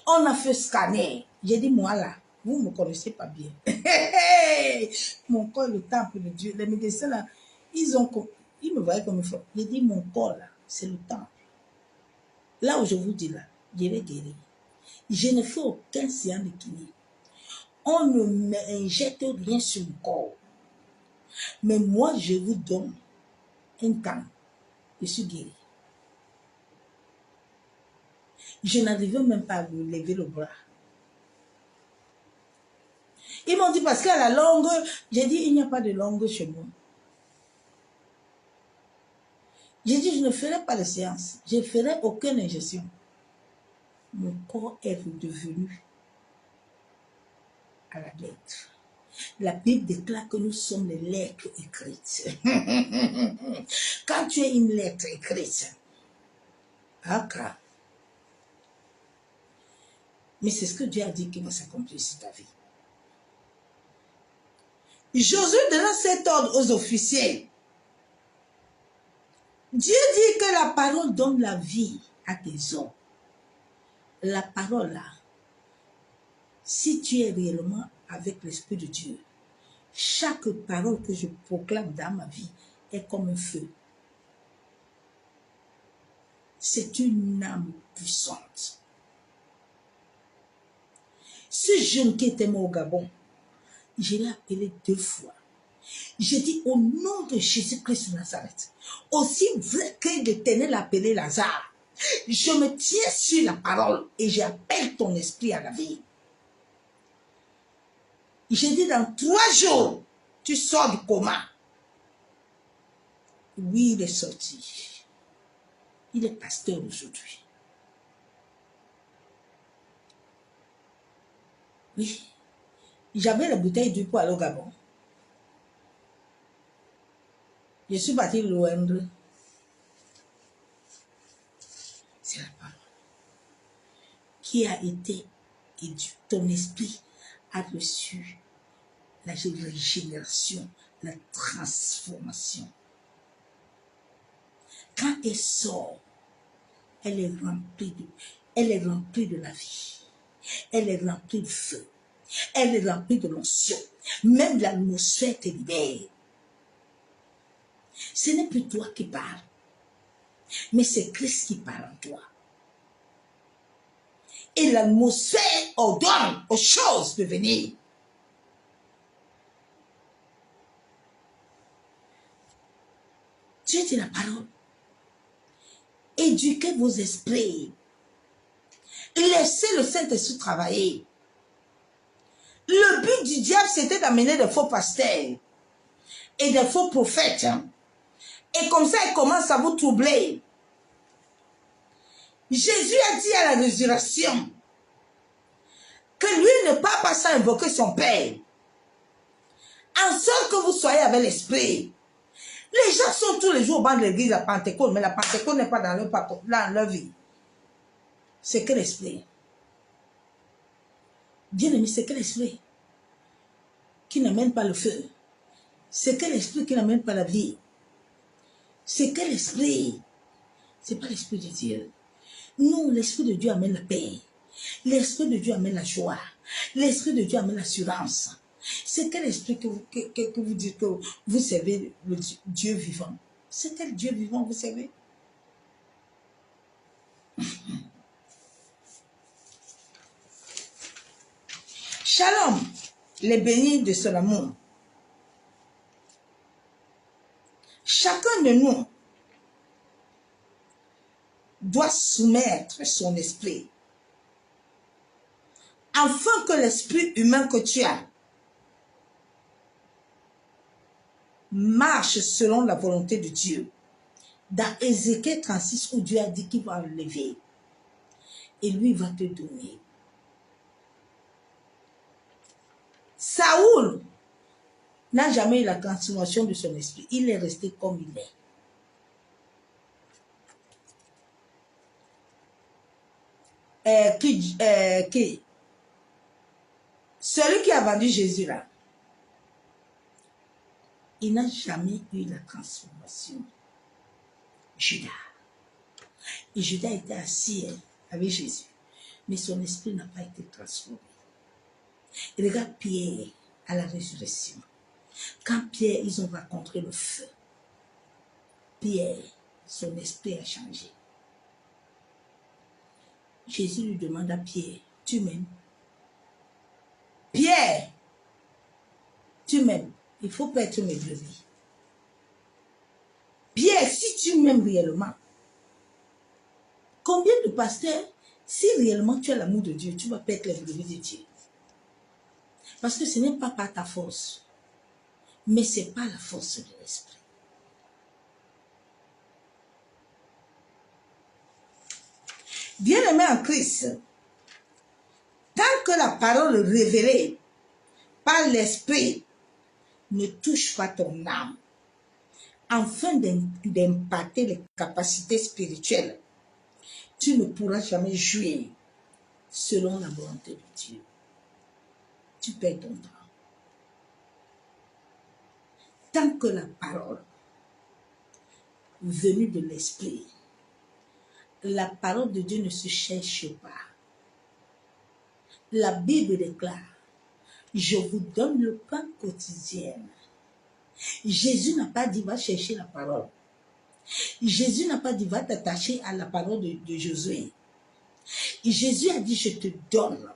On a fait scanner. J'ai dit, moi là, vous ne me connaissez pas bien. Mon corps est le temple de Dieu. Les médecins là, ils me voyaient comme une fois. J'ai dit, mon corps là, c'est le temple. Là où je vous dis là, je vais guérir. Je ne fais aucun séance de kiné. On ne m'injecte rien sur mon corps. Mais moi, je vous donne un temps. Je suis guéri. Je n'arrivais même pas à me lever le bras. Ils m'ont dit parce qu'à la longue, j'ai dit il n'y a pas de longue chez moi. J'ai dit je ne ferai pas de séance. Je ne ferai aucune injection. Mon corps est redevenu à la lettre. La Bible déclare que nous sommes les lettres écrites. Quand tu es une lettre écrite, mais c'est ce que Dieu a dit qui va s'accomplir sur ta vie. Josué donna cet ordre aux officiers. Dieu dit que la parole donne la vie à tes hommes. La parole là, si tu es réellement avec l'Esprit de Dieu, chaque parole que je proclame dans ma vie est comme un feu. C'est une âme puissante. Ce jeune qui était mort au Gabon, je l'ai appelé 2 fois. J'ai dit au nom de Jésus-Christ de Nazareth, aussi vrai que l'Éternel l'a appelé Lazare, je me tiens sur la parole et j'appelle ton esprit à la vie. J'ai dit dans 3 jours, tu sors du coma. Oui, il est sorti. Il est pasteur aujourd'hui. Oui. J'avais la bouteille d'huile pour aller au Gabon. Je suis parti loin. C'est la parole qui a été éduquée. Ton esprit a reçu la régénération, la transformation. Quand elle sort, elle est remplie de... Elle est remplie de la vie. Elle est remplie de feu. Elle est remplie de l'onction. Même l'atmosphère te libère. Ce n'est plus toi qui parles, mais c'est Christ qui parle en toi. Et l'atmosphère ordonne aux choses de venir. Dieu dit la parole. Éduquez vos esprits. Laissez le Saint-Esprit travailler. Le but du diable, c'était d'amener des faux pasteurs et des faux prophètes. Et comme ça, il commence à vous troubler. Jésus a dit à la résurrection que lui ne part pas sans invoquer son Père. En sorte que vous soyez avec l'esprit. Les gens sont tous les jours au banc de l'église à Pentecôte, mais la Pentecôte n'est pas dans leur vie. C'est que l'esprit. Bien-aimé, c'est que l'esprit qui n'amène pas le feu. C'est que l'esprit qui n'amène pas la vie. C'est que l'esprit. Ce n'est pas l'esprit de Dieu. Non, l'esprit de Dieu amène la paix. L'esprit de Dieu amène la joie. L'esprit de Dieu amène l'assurance. C'est quel esprit que vous dites que vous servez le Dieu vivant? C'est quel Dieu vivant vous servez? Shalom, les bénis de son amour. Chacun de nous doit soumettre son esprit afin que l'esprit humain que tu as marche selon la volonté de Dieu. Dans Ézéchiel 36, où Dieu a dit qu'il va enlever et lui va te donner. Saoul n'a jamais eu la transformation de son esprit. Il est resté comme il est. Celui qui a vendu Jésus là, il n'a jamais eu la transformation. Judas. Et Judas était assis avec Jésus. Mais son esprit n'a pas été transformé. Et regarde Pierre à la résurrection. Quand Pierre, ils ont rencontré le feu, Pierre, son esprit a changé. Jésus lui demande à Pierre, tu m'aimes? Pierre, tu m'aimes? Il faut paître mes brebis. Pierre, si tu m'aimes réellement, combien de pasteurs, si réellement tu as l'amour de Dieu, tu vas paître les brebis de Dieu? Parce que ce n'est pas par ta force, mais c'est pas la force de l'esprit. Bien-aimé en Christ, tant que la parole révélée par l'esprit ne touche pas ton âme, afin d'impacter les capacités spirituelles, tu ne pourras jamais jouir selon la volonté de Dieu. Tu perds ton temps. Tant que la parole venue de l'esprit, la parole de Dieu ne se cherche pas. La Bible déclare, je vous donne le pain quotidien. Jésus n'a pas dit, va chercher la parole. Jésus n'a pas dit, va t'attacher à la parole de Josué. Jésus a dit, je te donne,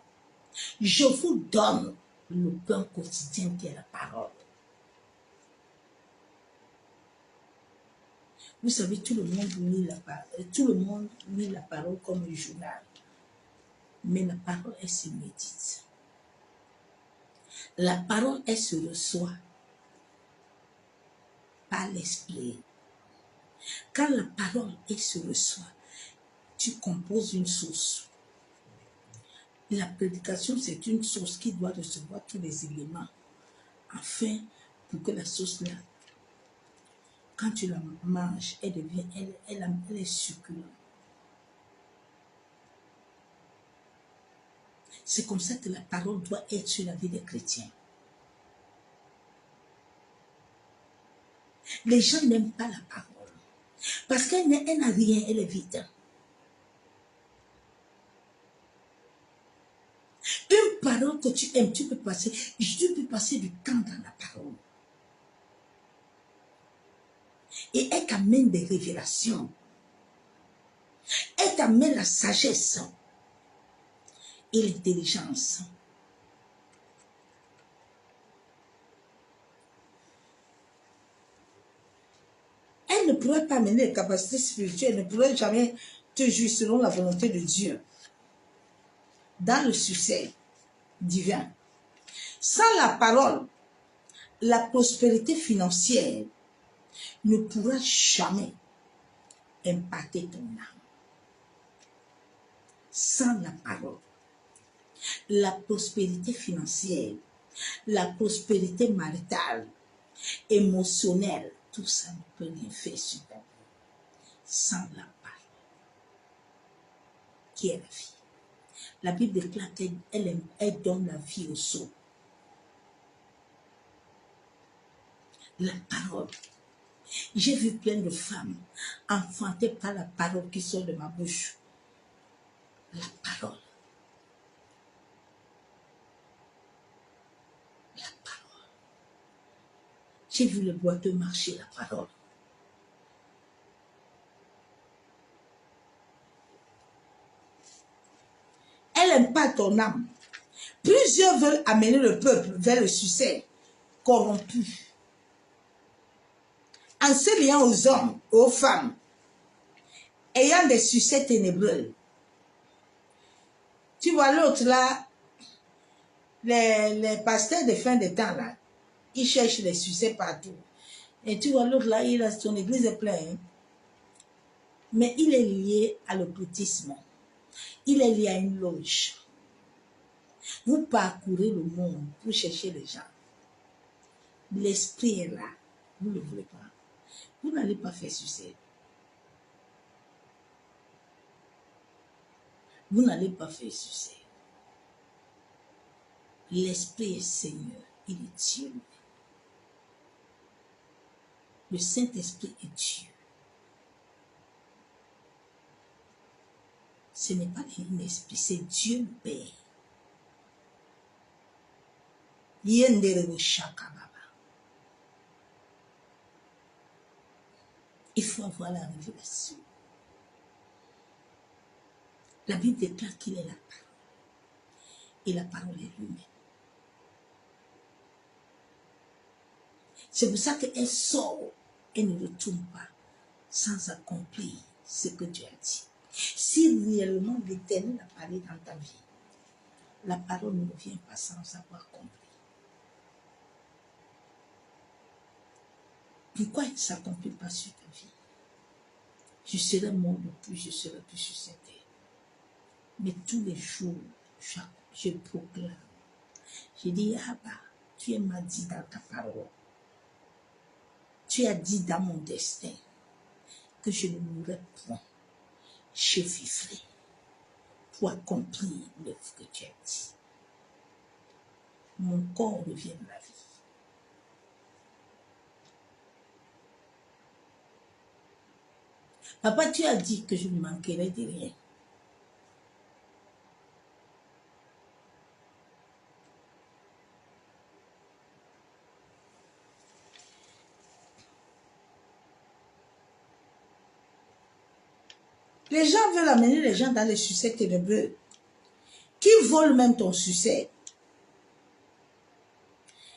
je vous donne le pain quotidien qui est la parole. Vous savez, tout le monde lit la parole comme un journal. Mais la parole, elle se médite. La parole, elle se reçoit par l'esprit. Quand la parole, elle se reçoit, tu composes une source. La prédication, c'est une source qui doit recevoir tous les éléments afin pour que la source là, quand tu la manges, elle devient, elle est succulente. C'est comme ça que la parole doit être sur la vie des chrétiens. Les gens n'aiment pas la parole parce qu'elle n'a rien, elle est vide. parole que tu aimes, tu peux passer du temps dans la parole. Et elle t'amène des révélations. Elle t'amène la sagesse et l'intelligence. Elle ne pourrait pas amener les capacités spirituelles, elle ne pourrait jamais te juger selon la volonté de Dieu. Dans le succès divin. Sans la parole, la prospérité financière ne pourra jamais impacter ton âme. Sans la parole, la prospérité financière, la prospérité maritale, émotionnelle, tout ça ne peut rien faire sur ta vie. Sans la parole, qui est la vie. La Bible déclare qu'elle donne la vie aux sourds. La parole. J'ai vu plein de femmes enfantées par la parole qui sort de ma bouche. La parole. La parole. J'ai vu le boiteux marcher, la parole. Elle impacte ton âme. Plusieurs veulent amener le peuple vers le succès corrompu. En se liant aux hommes, aux femmes, ayant des succès ténébreux. Tu vois l'autre là, les pasteurs de fin de temps là, ils cherchent les succès partout. Et tu vois l'autre là, son église est pleine. Mais il est lié à l'occultisme. Il est lié à une loge. Vous parcourez le monde pour chercher les gens. L'esprit est là. Vous ne le voulez pas. Vous n'allez pas faire succès. Vous n'allez pas faire succès. L'esprit est Seigneur. Il est Dieu. Le Saint-Esprit est Dieu. Ce n'est pas un esprit, c'est Dieu le Père. Il faut avoir la révélation. La Bible déclare qu'il est la parole. Et la parole est lui-même. C'est pour ça qu'elle sort, elle ne retourne pas sans accomplir ce que Dieu a dit. Si réellement l'Éternel a parlé dans ta vie, la parole ne vient pas sans avoir compris. Pourquoi elle ne s'accomplit pas sur ta vie? Je serai mort de plus, je serai plus sur cette terre. Mais tous les jours, je proclame. Je dis, Abba, tu m'as dit dans ta parole. Tu as dit dans mon destin que je ne mourrai point. Je vivrai pour accomplir l'œuvre que tu as dit. Mon corps revient de la vie. Papa, tu as dit que je ne manquerai de rien. Les gens veulent amener les gens dans les succès ténébreux, qui volent même ton succès.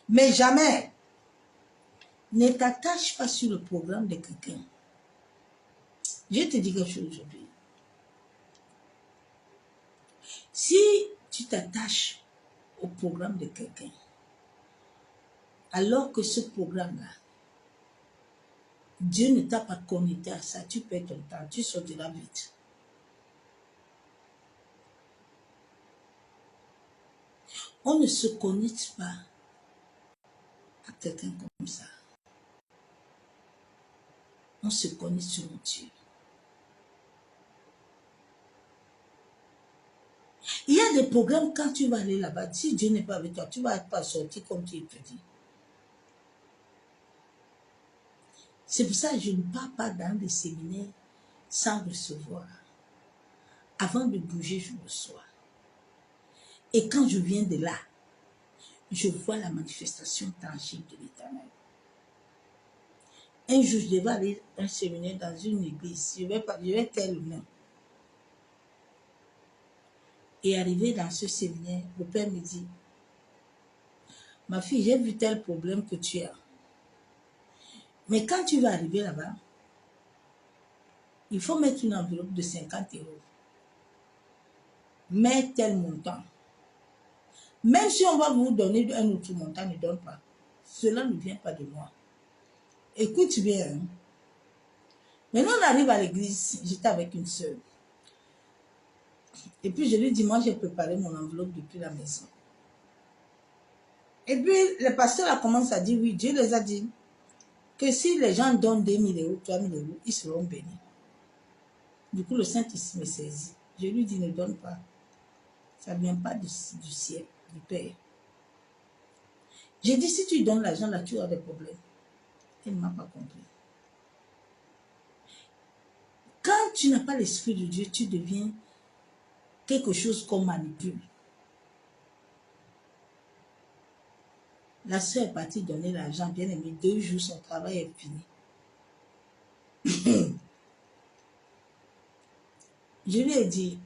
Mais jamais, ne t'attache pas sur le programme de quelqu'un. Je te dis quelque chose aujourd'hui. Si tu t'attaches au programme de quelqu'un, alors que ce programme-là, Dieu ne t'a pas connecté à ça, tu perds ton temps, tu sortiras vite. On ne se connecte pas à quelqu'un comme ça. On se connecte sur Dieu. Il y a des programmes, quand tu vas aller là-bas, si Dieu n'est pas avec toi, tu ne vas pas sortir comme tu te dis. C'est pour ça que je ne pars pas dans des séminaires sans recevoir. Avant de bouger, je reçois. Et quand je viens de là, je vois la manifestation tangible de l'Éternel. Un jour, je devais aller à un séminaire dans une église. Je vais taire le nom. Et arrivé dans ce séminaire, le père me dit, ma fille, j'ai vu tel problème que tu as. Mais quand tu vas arriver là-bas, il faut mettre une enveloppe de 50 €. Mets tel montant. Même si on va vous donner un autre montant, ne donne pas. Cela ne vient pas de moi. Écoute bien. Hein. Maintenant, on arrive à l'église. J'étais avec une soeur. Et puis, je lui dis, moi, j'ai préparé mon enveloppe depuis la maison. Et puis, le pasteur a commencé à dire, oui, Dieu les a dit que si les gens donnent 2 000 €, 3 000 €, ils seront bénis. Du coup, le Saint-Esprit me saisit. Je lui dis, ne donne pas. Ça ne vient pas du ciel, du Père. J'ai dit, si tu donnes l'argent là, tu auras des problèmes. Elle ne m'a pas compris. Quand tu n'as pas l'Esprit de Dieu, tu deviens quelque chose qu'on manipule. La soeur est partie donner l'argent, bien aimé. 2 jours, son travail est fini. Je lui ai dit,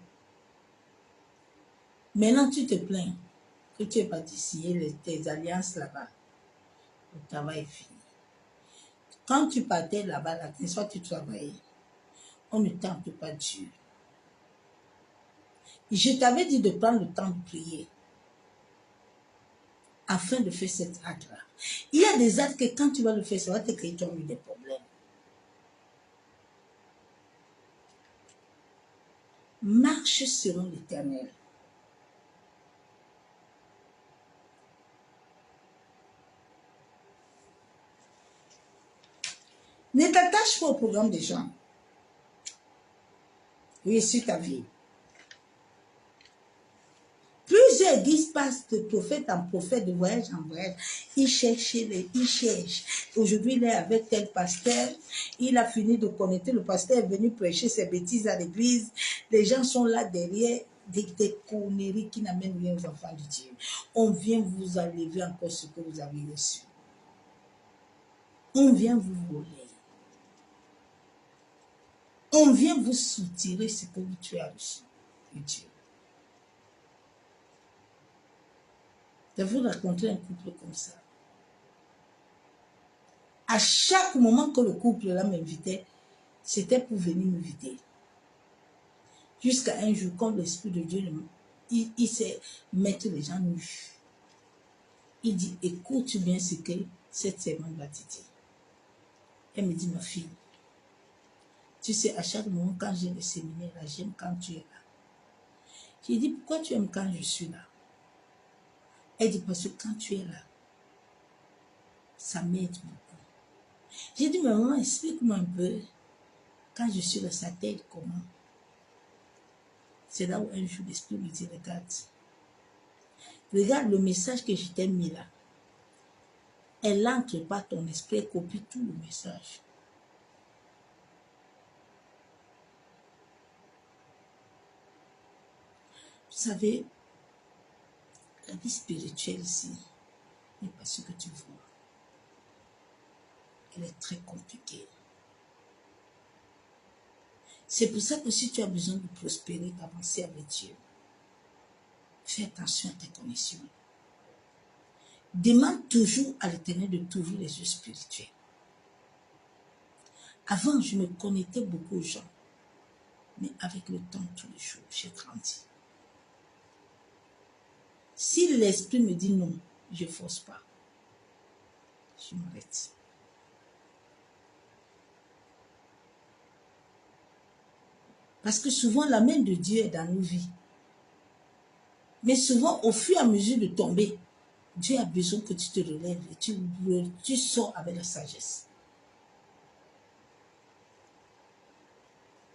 maintenant tu te plains que tu es parti signer tes alliances là-bas. Le travail est fini. Quand tu partais là-bas, soit tu travaillais, on ne tente pas Dieu. Je t'avais dit de prendre le temps de prier afin de faire cet acte-là. Il y a des actes que quand tu vas le faire, ça va te créer toi-même des problèmes. Marche selon l'Éternel. Ne t'attache pas au programme des gens. Oui, sur ta vie. Plusieurs églises passent de prophète en prophète, de voyage en voyage. Ils cherchent. Aujourd'hui, il est avec tel pasteur. Il a fini de connecter. Le pasteur est venu prêcher ses bêtises à l'église. Les gens sont là derrière. Des conneries qui n'amènent rien aux enfants de Dieu. On vient vous enlever encore ce que vous avez reçu. On vient vous voler. On vient vous soutirer ce que tu as reçu de Dieu. Je vais vous raconter un couple comme ça. À chaque moment que le couple-là m'invitait, c'était pour venir m'inviter. Jusqu'à un jour, quand l'Esprit de Dieu, il sait mettre les gens nus. Il dit, écoute bien ce que cette servante va te dire. Elle me dit, ma fille, tu sais, à chaque moment, quand j'ai le séminaire, là, j'aime quand tu es là. J'ai dit, pourquoi tu aimes quand je suis là? Elle dit, parce que quand tu es là, ça m'aide beaucoup. J'ai dit, mais maman, explique-moi un peu. Quand je suis là, ça t'aide comment? C'est là où un jour l'Esprit me dit, regarde le message que je t'ai mis là. Elle n'entre pas ton esprit, elle copie tout le message. Vous savez, la vie spirituelle ici n'est pas ce que tu vois. Elle est très compliquée. C'est pour ça que si tu as besoin de prospérer, d'avancer avec Dieu, fais attention à tes connexions. Demande toujours à l'Éternel de t'ouvrir les yeux spirituels. Avant, je me connectais beaucoup aux gens. Mais avec le temps, tous les jours, j'ai grandi. Si l'Esprit me dit non, je ne force pas. Je m'arrête. Parce que souvent, la main de Dieu est dans nos vies. Mais souvent, au fur et à mesure de tomber, Dieu a besoin que tu te relèves et tu sors avec la sagesse.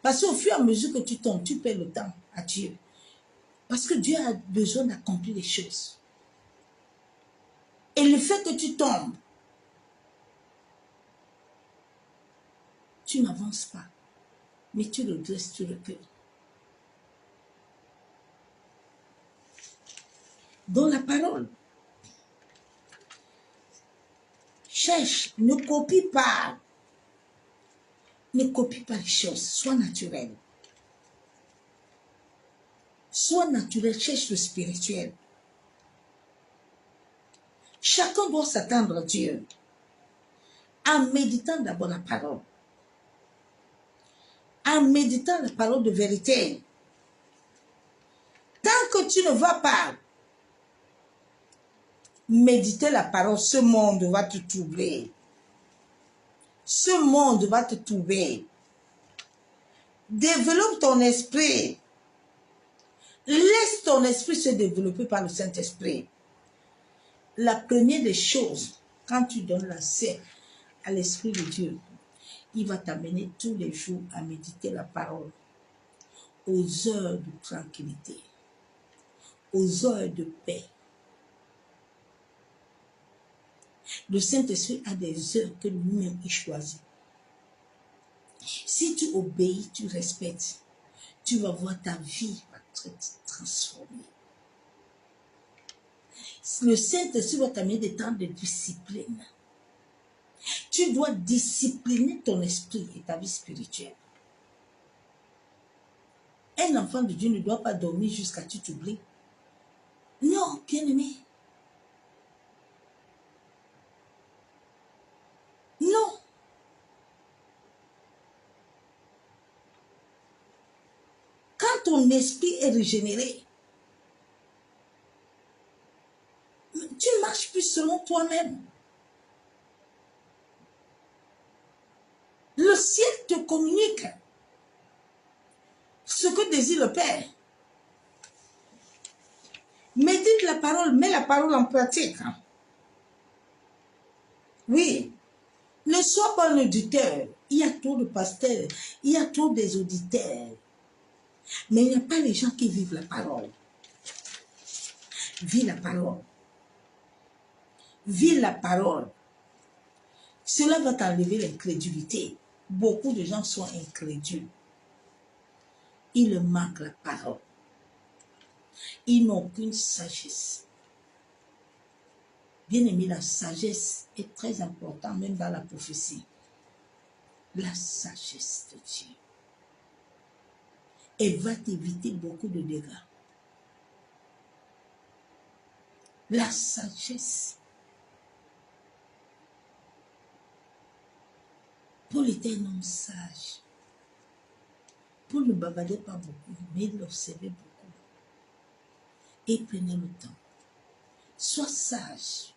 Parce qu'au fur et à mesure que tu tombes, tu perds le temps à Dieu. Parce que Dieu a besoin d'accomplir les choses. Et le fait que tu tombes, tu n'avances pas. Mais tu redresses, tu recules. dans la parole. Cherche, ne copie pas. Ne copie pas les choses, sois naturel. Sois naturel, cherche le spirituel. Chacun doit s'attendre à Dieu en méditant d'abord la parole. En méditant la parole de vérité. Tant que tu ne vas pas méditer la parole, ce monde va te troubler. Ce monde va te troubler. Développe ton esprit. Laisse ton esprit se développer par le Saint-Esprit. La première des choses, quand tu donnes l'accès à l'Esprit de Dieu, il va t'amener tous les jours à méditer la parole aux heures de tranquillité, aux heures de paix. Le Saint-Esprit a des heures que lui-même il choisit. Si tu obéis, tu respectes, tu vas voir ta vie va être transformée. Le Saint-Esprit va t'amener des temps de discipline. Tu dois discipliner ton esprit et ta vie spirituelle. Un enfant de Dieu ne doit pas dormir jusqu'à ce que tu t'oublies. Non, bien-aimé. Non. Quand ton esprit est régénéré, tu ne marches plus selon toi-même. Le ciel te communique ce que désire le Père. Médite la parole, mets la parole en pratique. Oui, ne sois pas un auditeur. Il y a trop de pasteurs, il y a trop des auditeurs. Mais il n'y a pas les gens qui vivent la parole. Vis la parole. Vis la parole. Cela va t'enlever l'incrédulité. Beaucoup de gens sont incrédules. Ils leur manquent la parole. Ils n'ont aucune sagesse. Bien aimé, la sagesse est très importante, même dans la prophétie. La sagesse de Dieu. Elle va t'éviter beaucoup de dégâts. La sagesse. Paul était un homme sage. Paul ne bavardait pas beaucoup, mais il observait beaucoup. Et il prenait le temps. Sois sage.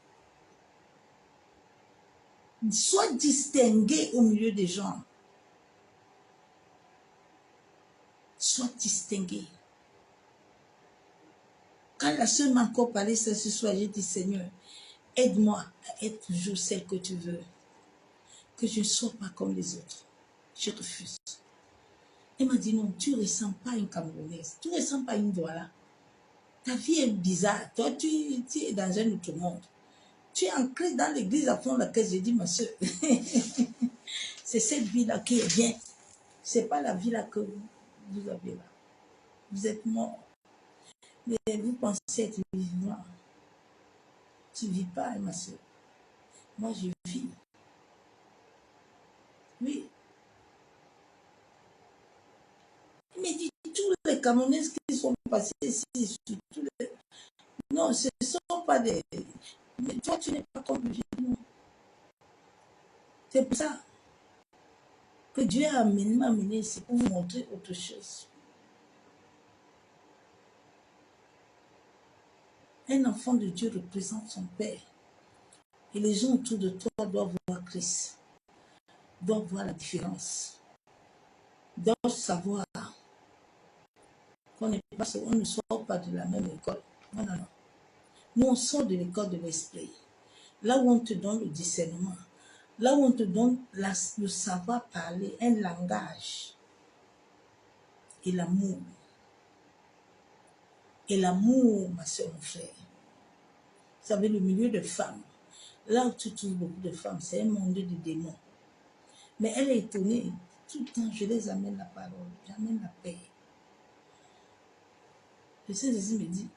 Sois distingué au milieu des gens. Sois distingué. Quand la sœur m'a encore parlé ça ce soir, j'ai dit, Seigneur, aide-moi à être toujours celle que tu veux. Que je ne sois pas comme les autres. Je refuse. Elle m'a dit, non, tu ne ressens pas une Camerounaise. Tu ne ressens pas une Douala. Ta vie est bizarre. Toi, tu es dans un autre monde. Tu es ancré dans l'église à fond laquelle j'ai dit, ma soeur, c'est cette vie-là qui est bien. Ce n'est pas la vie-là que vous avez là. Vous êtes mort. Mais vous pensez être vivant. Tu ne vis pas, ma soeur. Moi, je vis. Oui. Mais dis, tous les Camerounaises qui sont passés ici, tous les... non, ce ne sont pas des... Mais toi, tu n'es pas comme nous. C'est pour ça que Dieu m'a amené ici pour vous montrer autre chose. Un enfant de Dieu représente son Père. Et les gens autour de toi doivent voir Christ. Doivent voir la différence. Doivent savoir qu'on ne sort pas de la même école. Non, non, non. Nous, on sort de l'école de l'esprit. Là où on te donne le discernement. Là où on te donne le savoir parler, un langage. Et l'amour. Et l'amour, ma soeur, mon frère. Vous savez, le milieu de femmes. Là où tu trouves beaucoup de femmes, c'est un monde de démons. Mais elle est étonnée. Tout le temps, je les amène la parole. J'amène la paix. Le Saint-Jésus me dit,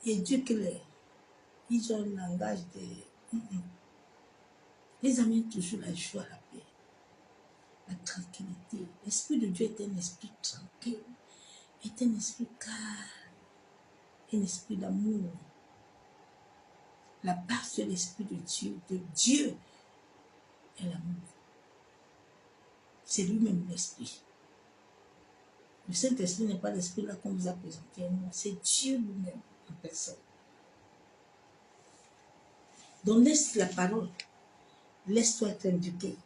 éduque-les. Ils ont le langage de... Les amène toujours la joie, la paix, la tranquillité. L'Esprit de Dieu est un esprit tranquille, est un esprit calme, un esprit d'amour. La base de l'Esprit de Dieu est l'amour. C'est lui-même l'Esprit. Le Saint-Esprit n'est pas l'Esprit là qu'on vous a présenté, non, c'est Dieu lui-même en personne. Donc laisse la parole, laisse-toi être éduqué.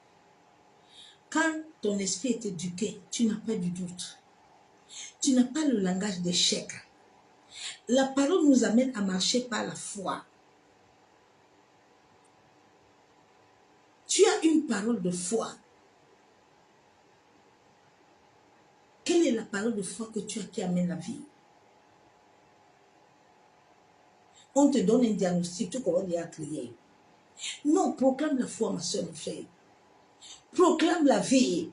Quand ton esprit est éduqué, tu n'as pas du doute. Tu n'as pas le langage d'échec. La parole nous amène à marcher par la foi. Tu as une parole de foi. Quelle est la parole de foi que tu as qui amène la vie? On te donne un diagnostic, tu commences à crier. Non, proclame la foi, ma soeur, mon frère. Proclame la vie.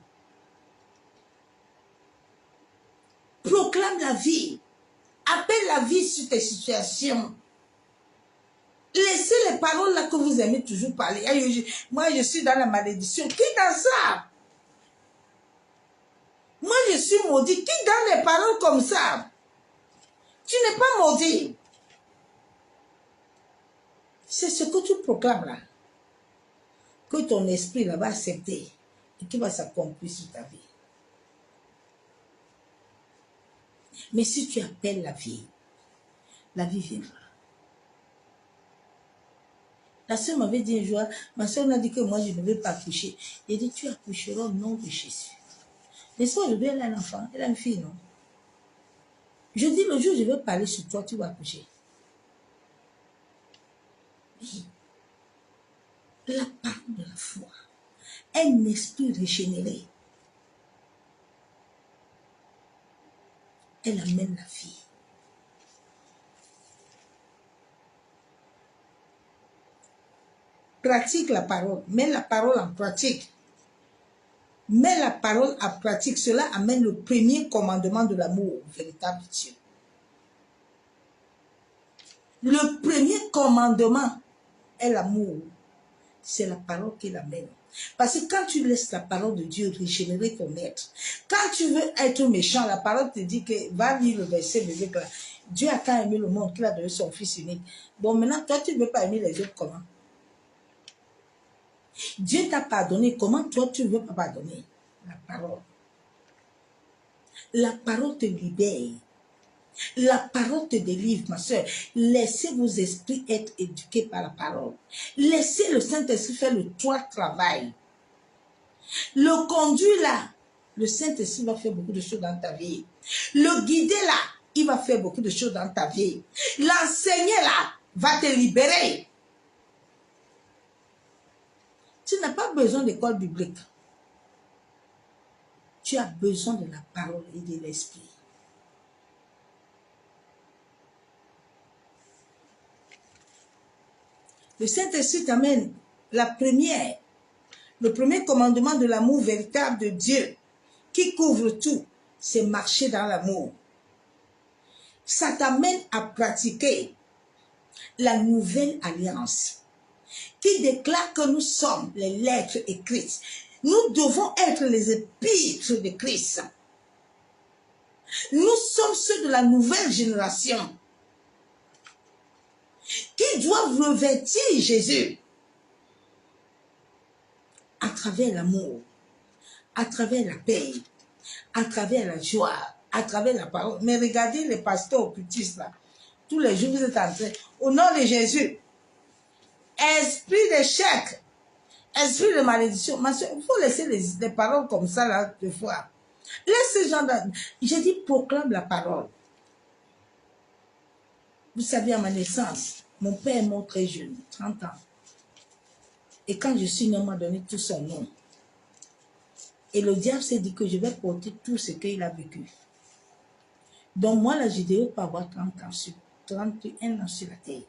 Proclame la vie. Appelle la vie sur tes situations. Laissez les paroles là que vous aimez toujours parler. Moi, je suis dans la malédiction. Qui dans ça? Moi, je suis maudit. Qui dans les paroles comme ça? Tu n'es pas maudit. C'est ce que tu proclames là. Que ton esprit là va accepter et qui va s'accomplir sur ta vie. Mais si tu appelles la vie viendra. La soeur m'avait dit un jour, ma soeur m'a dit que moi je ne vais pas accoucher. Elle dit, tu accoucheras au nom de Jésus. N'est-ce pas, aujourd'hui elle a un enfant, elle a une fille, non? Je dis, le jour où je vais parler sur toi, tu vas accoucher. Oui. La parole de la foi. Un esprit régénéré. Elle amène la vie. Pratique la parole. Mets la parole en pratique. Mets la parole en pratique. Cela amène le premier commandement de l'amour véritable de Dieu. Le premier commandement est l'amour. C'est la parole qui l'amène. Parce que quand tu laisses la parole de Dieu régénérer ton être, quand tu veux être méchant, la parole te dit que va lire le verset biblique là. Dieu a tant aimé le monde qu'il a donné son fils unique. Bon, maintenant, toi, tu ne veux pas aimer les autres comment? Dieu t'a pardonné. Comment toi, tu ne veux pas pardonner? La parole. La parole te libère. La parole te délivre, ma soeur. Laissez vos esprits être éduqués par la parole. Laissez le Saint-Esprit faire le travail. Le conduire là, le Saint-Esprit va faire beaucoup de choses dans ta vie. Le guider là, il va faire beaucoup de choses dans ta vie. L'enseigner là, va te libérer. Tu n'as pas besoin d'école biblique. Tu as besoin de la parole et de l'esprit. Le Saint-Esprit t'amène le premier commandement de l'amour véritable de Dieu qui couvre tout, c'est marcher dans l'amour. Ça t'amène à pratiquer la nouvelle alliance qui déclare que nous sommes les lettres écrites. Nous devons être les épîtres de Christ. Nous sommes ceux de la nouvelle génération qui doivent revêtir Jésus à travers l'amour, à travers la paix, à travers la joie, à travers la parole. Mais regardez les pasteurs occultistes là. Tous les jours, vous êtes en train, au nom de Jésus, esprit d'échec, esprit de malédiction. Il faut laisser les paroles comme ça là, de fois. Laisse ces gens là. J'ai dit, proclame la parole. Vous savez, à ma naissance, mon père est mort très jeune, 30 ans. Et quand je suis né, on m'a donné tout son nom. Et le diable s'est dit que je vais porter tout ce qu'il a vécu. Donc moi, là, je ne devais pas avoir 31 ans sur la terre.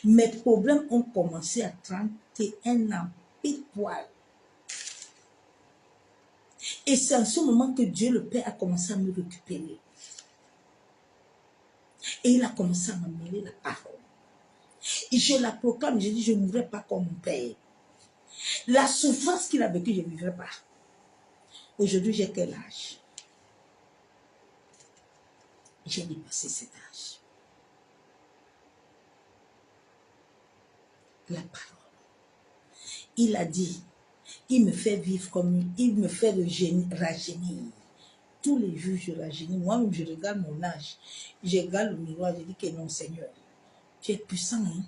Mes problèmes ont commencé à 31 ans, pile poil. Et c'est en ce moment que Dieu le Père a commencé à me récupérer. Et il a commencé à m'amener la parole. Et je la proclame, je dis, je ne mourrai pas comme mon père. La souffrance qu'il a vécue, je ne vivrai pas. Aujourd'hui, j'ai quel âge? J'ai dépassé cet âge. La parole. Il a dit, il me fait vivre comme, il me fait rajeunir. Tous les jours, je rajeunis. Moi-même, je regarde mon âge. Je regarde le miroir, je dis que non, Seigneur, tu es puissant. Hein?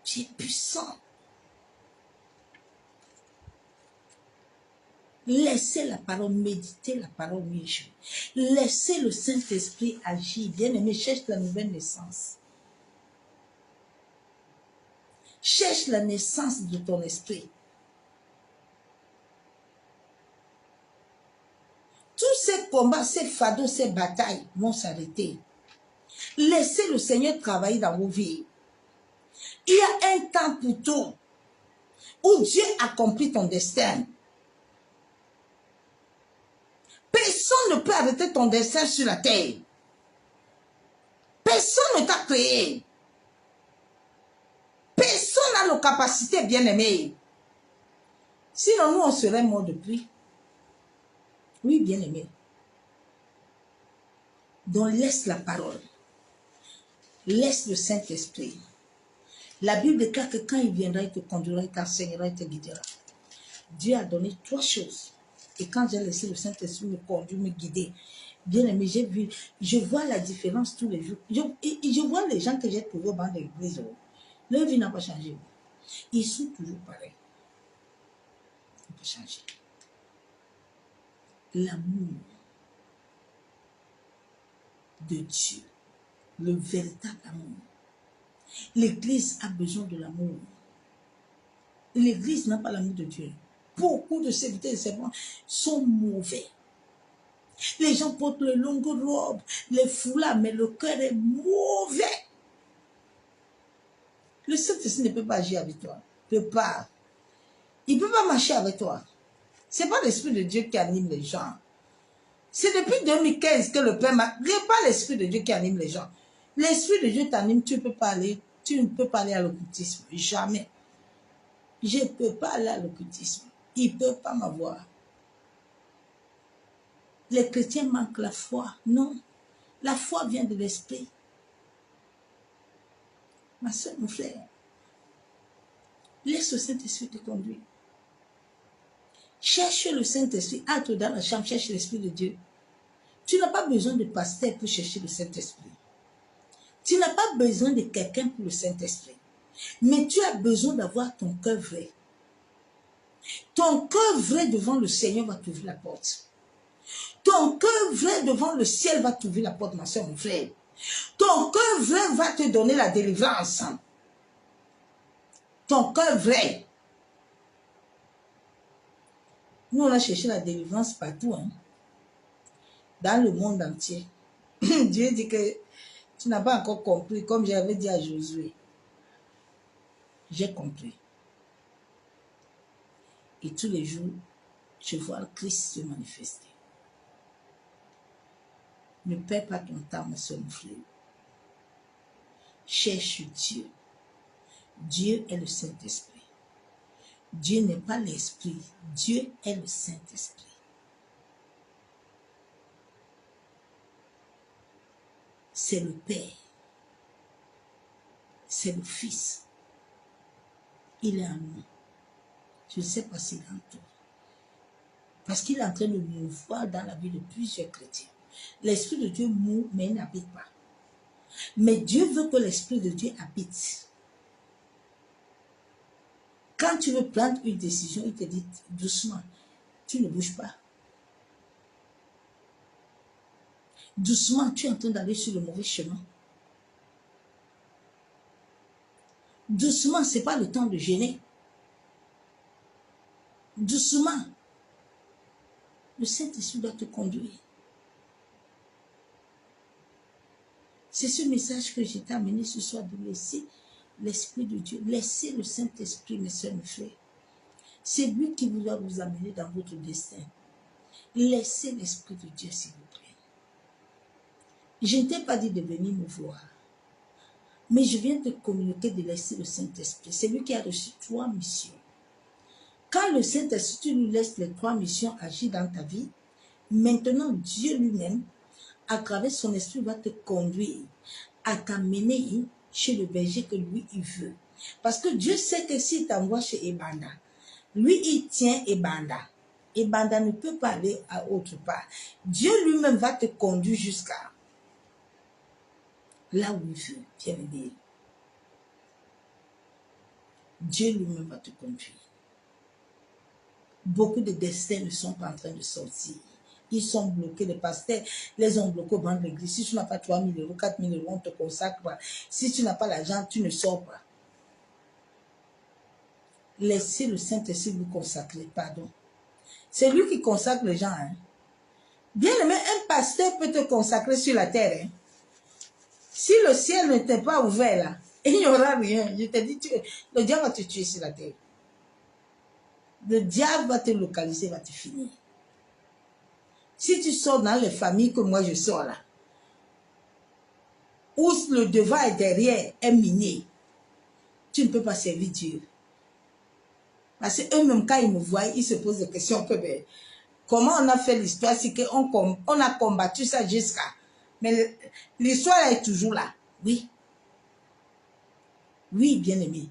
Tu es puissant. Laissez la parole, méditer la parole, oui. Laissez le Saint-Esprit agir. Bien-aimé, cherche la nouvelle naissance. Cherche la naissance de ton esprit. Tous ces combats, ces fardeaux, ces batailles vont s'arrêter. Laissez le Seigneur travailler dans vos vies. Il y a un temps pour tout où Dieu accomplit ton destin. Personne ne peut arrêter ton destin sur la terre. Personne ne t'a créé. Personne n'a nos capacités, bien-aimés. Sinon, nous, on serait morts depuis. Oui, bien-aimé. Donc, laisse la parole. Laisse le Saint-Esprit. La Bible déclare que quand il viendra, il te conduira, il t'enseignera, il te guidera. Dieu a donné 3 choses. Et quand j'ai laissé le Saint-Esprit me conduire, me guider, bien-aimé, j'ai vu, je vois la différence tous les jours. Je vois les gens que j'ai trouvés au banc de l'église. Leur vie n'a pas changé. Ils sont toujours pareils. Ça n'a pas changé. L'amour de Dieu, le véritable amour. L'église a besoin de l'amour. L'église n'a pas l'amour de Dieu. Beaucoup de serviteurs et servants sont mauvais. Les gens portent les longues robes, les foulards, mais le cœur est mauvais. Le Saint-Esprit ne peut pas agir avec toi. Il ne peut pas. Il ne peut pas marcher avec toi. Ce n'est pas l'Esprit de Dieu qui anime les gens. C'est depuis 2015 que le Père m'a... Ce n'est pas l'Esprit de Dieu qui anime les gens. L'Esprit de Dieu t'anime, tu ne peux pas aller à l'occultisme. Jamais. Je ne peux pas aller à l'occultisme. Il ne peut pas m'avoir. Les chrétiens manquent la foi. Non. La foi vient de l'Esprit. Ma soeur, mon frère, laisse le Saint-Esprit te conduire. Cherche le Saint-Esprit. Entre dans la chambre, cherche l'Esprit de Dieu. Tu n'as pas besoin de pasteur pour chercher le Saint-Esprit. Tu n'as pas besoin de quelqu'un pour le Saint-Esprit. Mais tu as besoin d'avoir ton cœur vrai. Ton cœur vrai devant le Seigneur va t'ouvrir la porte. Ton cœur vrai devant le ciel va t'ouvrir la porte, ma soeur, mon frère. Ton cœur vrai va te donner la délivrance. Ton cœur vrai. Nous, on a cherché la délivrance partout. Hein. Dans le monde entier. Dieu dit que tu n'as pas encore compris, comme j'avais dit à Josué. J'ai compris. Et tous les jours, je vois le Christ se manifester. Ne perds pas ton temps, ma soeur, mon frère. Cherche Dieu. Dieu est le Saint-Esprit. Dieu n'est pas l'Esprit. Dieu est le Saint-Esprit. C'est le Père. C'est le Fils. Il est en nous. Je ne sais pas s'il est en toi. Parce qu'il est en train de mouvoir dans la vie de plusieurs chrétiens. L'Esprit de Dieu moue, mais il n'habite pas. Mais Dieu veut que l'Esprit de Dieu habite. Quand tu veux prendre une décision, il te dit doucement, tu ne bouges pas. Doucement, tu es en train d'aller sur le mauvais chemin. Doucement, ce n'est pas le temps de gêner. Doucement. Le Saint-Esprit doit te conduire. C'est ce message que j'ai amené ce soir, de laisser l'Esprit de Dieu. Laissez le Saint-Esprit, mes soeurs, mes frères. C'est lui qui doit vous amener dans votre destin. Laissez l'Esprit de Dieu, s'il vous plaît. Je ne t'ai pas dit de venir me voir. Mais je viens te communiquer de laisser le Saint-Esprit. C'est lui qui a reçu 3 missions. Quand le Saint-Esprit lui laisse les 3 missions agir dans ta vie, maintenant Dieu lui-même, à travers son esprit, va te conduire à t'amener chez le berger que lui, il veut. Parce que Dieu sait que s'il t'envoie chez Ebanda, lui, il tient Ebanda. Ebanda ne peut pas aller à autre part. Dieu lui-même va te conduire jusqu'à là où il veut, bien-aimé. Dieu lui-même va te conduire. Beaucoup de destins ne sont pas en train de sortir. Ils sont bloqués. Les pasteurs les ont bloqués au banc de l'église. Si tu n'as pas 3 000 euros, 4 000 euros, on te consacre pas. Si tu n'as pas l'argent, tu ne sors pas. Laissez le Saint-Esprit vous consacrer. Pardon. C'est lui qui consacre les gens. Hein. Bien aimé, un pasteur peut te consacrer sur la terre. Hein. Si le ciel n'était pas ouvert là, il n'y aura rien. Je te dis, le diable va te tuer sur la terre. Le diable va te localiser, va te finir. Si tu sors dans les familles que moi je sors là, où le devant et derrière est miné, tu ne peux pas servir Dieu. Parce qu'eux-mêmes, quand ils me voient, ils se posent des questions que, ben, comment on a fait l'histoire, c'est qu'on a combattu ça jusqu'à... Mais l'histoire est toujours là. Oui. Oui, bien-aimé.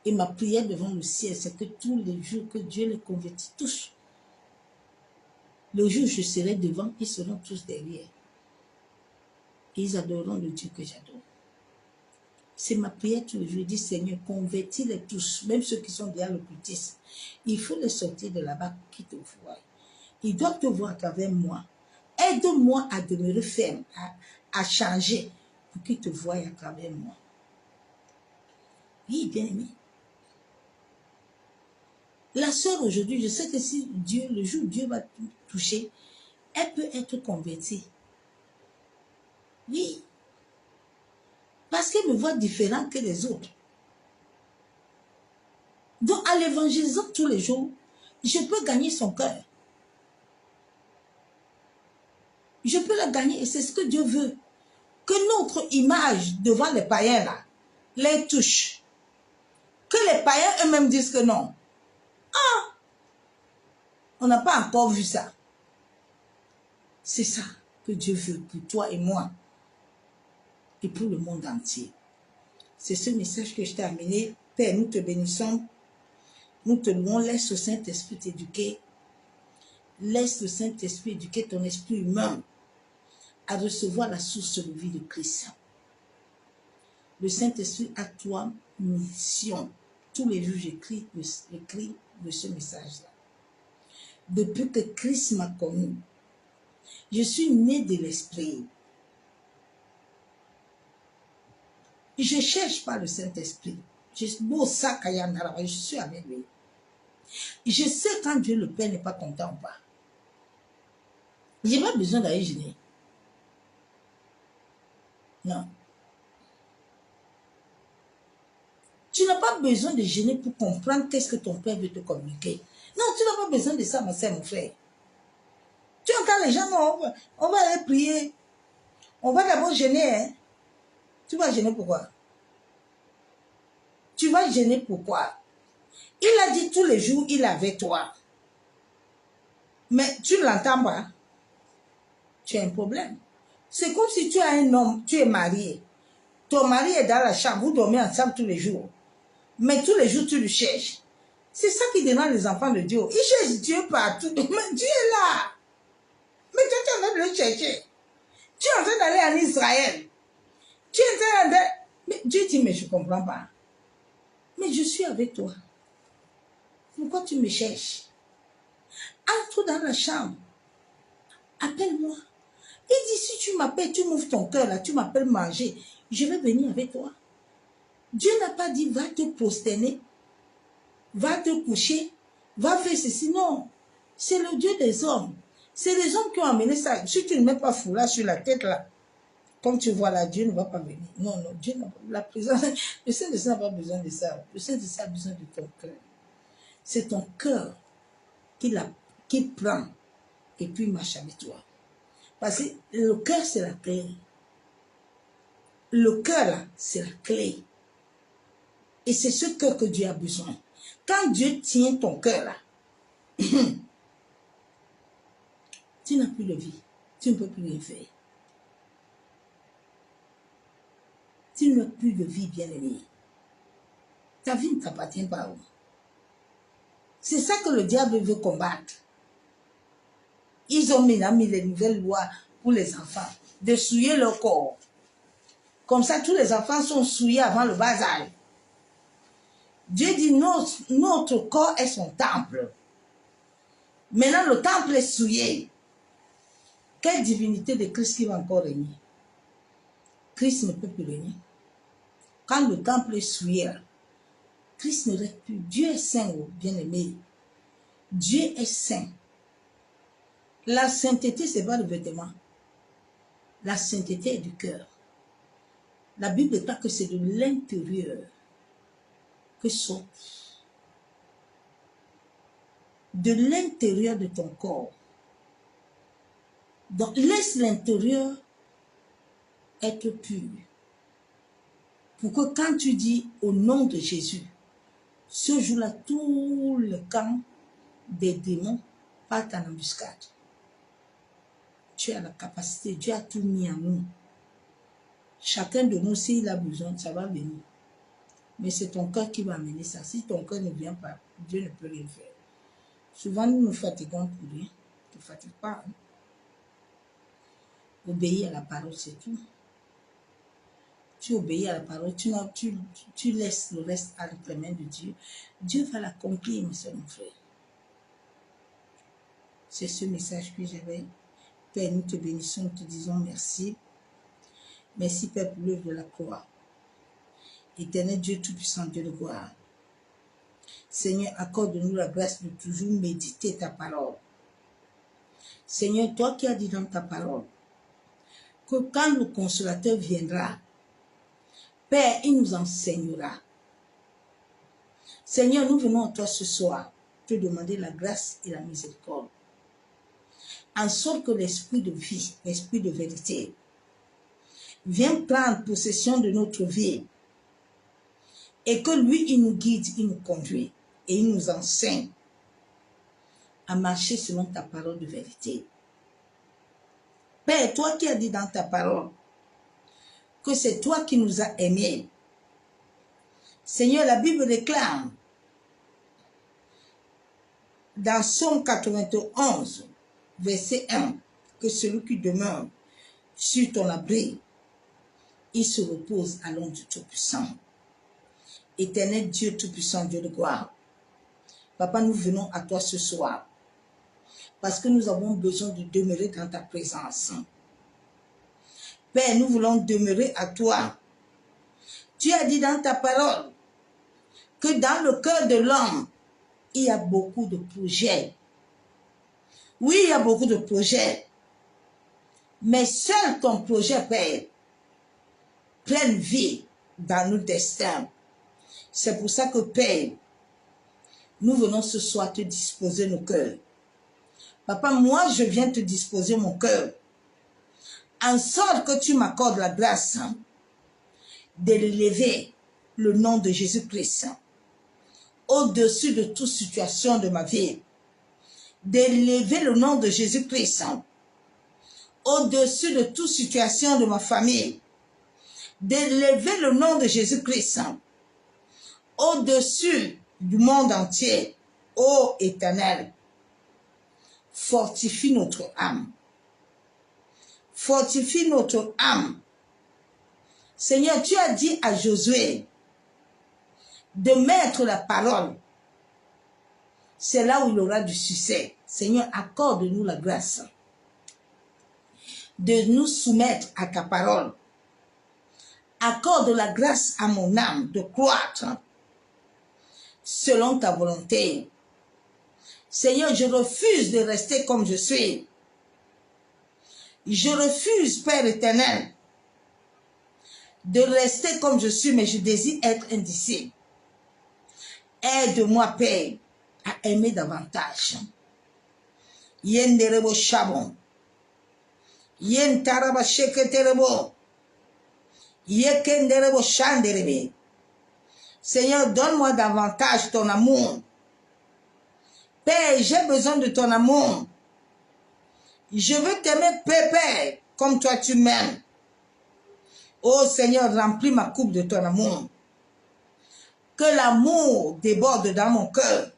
Et ma prière devant le ciel, c'est que tous les jours que Dieu les convertit tous, le jour où je serai devant, ils seront tous derrière. Et ils adoreront le Dieu que j'adore. C'est ma prière tous les jours. Je dis, Seigneur, convertis-les tous, même ceux qui sont derrière l'occultisme. Il faut les sortir de là-bas qui te voient. Ils doivent te voir à travers moi. Aide-moi à demeurer ferme, à changer, pour qu'ils te voient à travers moi. Oui, bien aimé. La sœur aujourd'hui, je sais que si Dieu, le jour où Dieu va toucher, elle peut être convertie. Oui. Parce qu'elle me voit différente que les autres. Donc, à l'évangélisation tous les jours, je peux gagner son cœur. Je peux la gagner et c'est ce que Dieu veut. Que notre image devant les païens là, les touche. Que les païens eux-mêmes disent que non. Ah! On n'a pas encore vu ça. C'est ça que Dieu veut pour toi et moi. Et pour le monde entier. C'est ce message que je t'ai amené. Père, nous te bénissons. Nous te louons. Laisse le Saint-Esprit t'éduquer. Laisse le Saint-Esprit éduquer ton esprit humain à recevoir la source de vie de Christ. Le Saint-Esprit a toi mission. Tous les jours, j'écris de ce message-là. Depuis que Christ m'a connu, je suis né de l'Esprit. Je ne cherche pas le Saint-Esprit. Je suis avec lui. Je sais quand Dieu le Père n'est pas content ou pas. Je n'ai pas besoin d'aller gêner. Non. Tu n'as pas besoin de gêner pour comprendre qu'est-ce que ton Père veut te communiquer. Non, tu n'as pas besoin de ça, ma soeur, mon frère. Tu entends les gens, non, on va aller prier. On va d'abord gêner. Hein? Tu vas gêner pourquoi? Tu vas gêner pourquoi? Il a dit tous les jours, il est avec toi. Mais tu ne l'entends pas. Tu as un problème. C'est comme si tu as un homme, tu es marié. Ton mari est dans la chambre, vous dormez ensemble tous les jours. Mais tous les jours, tu le cherches. C'est ça qui dérange les enfants de Dieu. Ils cherchent Dieu partout. Mais Dieu est là. Mais toi, tu es en train de le chercher. Tu es en train d'aller en Israël. Tu es en train de... Mais Dieu dit, mais je ne comprends pas. Mais je suis avec toi. Pourquoi tu me cherches? Entre dans la chambre. Appelle-moi. Il dit, si tu m'appelles, tu m'ouvres ton cœur là, tu m'appelles manger, je vais venir avec toi. Dieu n'a pas dit, va te prosterner, va te coucher, va faire ceci. Non, c'est le Dieu des hommes. C'est les hommes qui ont amené ça. Si tu ne mets pas foulard sur la tête là, comme tu vois là, Dieu ne va pas venir. Non, non, Dieu n'a pas la présence. Le Saint-Esprit n'a pas besoin de ça. Le Saint-Esprit a besoin de ton cœur. C'est ton cœur qui prend et puis marche avec toi. Parce que le cœur, c'est la clé. Le cœur, là, c'est la clé. Et c'est ce cœur que Dieu a besoin. Quand Dieu tient ton cœur, là, tu n'as plus de vie. Tu ne peux plus rien faire. Tu n'as plus de vie, bien-aimé. Ta vie ne t'appartient pas. C'est ça que le diable veut combattre. Ils ont mis les nouvelles lois pour les enfants, de souiller leur corps. Comme ça, tous les enfants sont souillés avant le bas âge. Dieu dit, notre corps est son temple. Maintenant, le temple est souillé. Quelle divinité de Christ qui va encore régner? Christ ne peut plus régner. Quand le temple est souillé, Christ ne règne plus. Dieu est saint, bien-aimé. Dieu est saint. La sainteté, ce n'est pas le vêtement. La sainteté est du cœur. La Bible dit que c'est de l'intérieur que sort. De l'intérieur de ton corps. Donc, laisse l'intérieur être pur. Pour que quand tu dis au nom de Jésus, ce jour-là, tout le camp des démons partent en embuscade. Tu as la capacité, Dieu a tout mis en nous. Chacun de nous, s'il a besoin, ça va venir. Mais c'est ton cœur qui va amener ça. Si ton cœur ne vient pas, Dieu ne peut rien faire. Souvent, nous nous fatiguons pour rien. Ne te fatigue pas. Hein? Obéis à la parole, c'est tout. Tu obéis à la parole, tu laisses le reste entre les mains de Dieu. Dieu va l'accomplir, mes soeurs, mon frère. C'est ce message que j'avais. Père, nous te bénissons, nous te disons merci. Merci, Père, pour l'œuvre de la croix. Éternel Dieu Tout-Puissant, Dieu de gloire. Seigneur, accorde-nous la grâce de toujours méditer ta parole. Seigneur, toi qui as dit dans ta parole que quand le consolateur viendra, Père, il nous enseignera. Seigneur, nous venons à toi ce soir te demander la grâce et la miséricorde. En sorte que l'esprit de vie, l'esprit de vérité, vienne prendre possession de notre vie et que lui, il nous guide, il nous conduit et il nous enseigne à marcher selon ta parole de vérité. Père, toi qui as dit dans ta parole que c'est toi qui nous as aimés. Seigneur, la Bible déclare dans Psaume 91, verset 1, que celui qui demeure sur ton abri, il se repose à l'ombre du Tout-Puissant. Éternel Dieu Tout-Puissant, Dieu de gloire. Papa, nous venons à toi ce soir parce que nous avons besoin de demeurer dans ta présence. Père, nous voulons demeurer à toi. Tu as dit dans ta parole que dans le cœur de l'homme, il y a beaucoup de projets. Oui, il y a beaucoup de projets. Mais seul ton projet, Père, prenne vie dans nos destins. C'est pour ça que, Père, nous venons ce soir te disposer nos cœurs. Papa, moi, je viens te disposer mon cœur. En sorte que tu m'accordes la grâce d'élever le nom de Jésus-Christ au-dessus de toute situation de ma vie. D'élever le nom de Jésus-Christ au-dessus de toute situation de ma famille. D'élever le nom de Jésus-Christ au-dessus du monde entier. Ô Éternel, fortifie notre âme. Fortifie notre âme. Seigneur, tu as dit à Josué de mettre la parole. C'est là où il aura du succès. Seigneur, accorde-nous la grâce de nous soumettre à ta parole. Accorde la grâce à mon âme de croître selon ta volonté. Seigneur, je refuse de rester comme je suis. Je refuse, Père éternel, de rester comme je suis, mais je désire être un disciple. Aide-moi, Père, à aimer davantage. Yenderebo Chabon. Yen taraba sheketerebo. Yekenderebo shanderebe. Seigneur, donne-moi davantage ton amour. Père, j'ai besoin de ton amour. Je veux t'aimer, Père, comme toi tu m'aimes. Oh Seigneur, remplis ma coupe de ton amour. Que l'amour déborde dans mon cœur.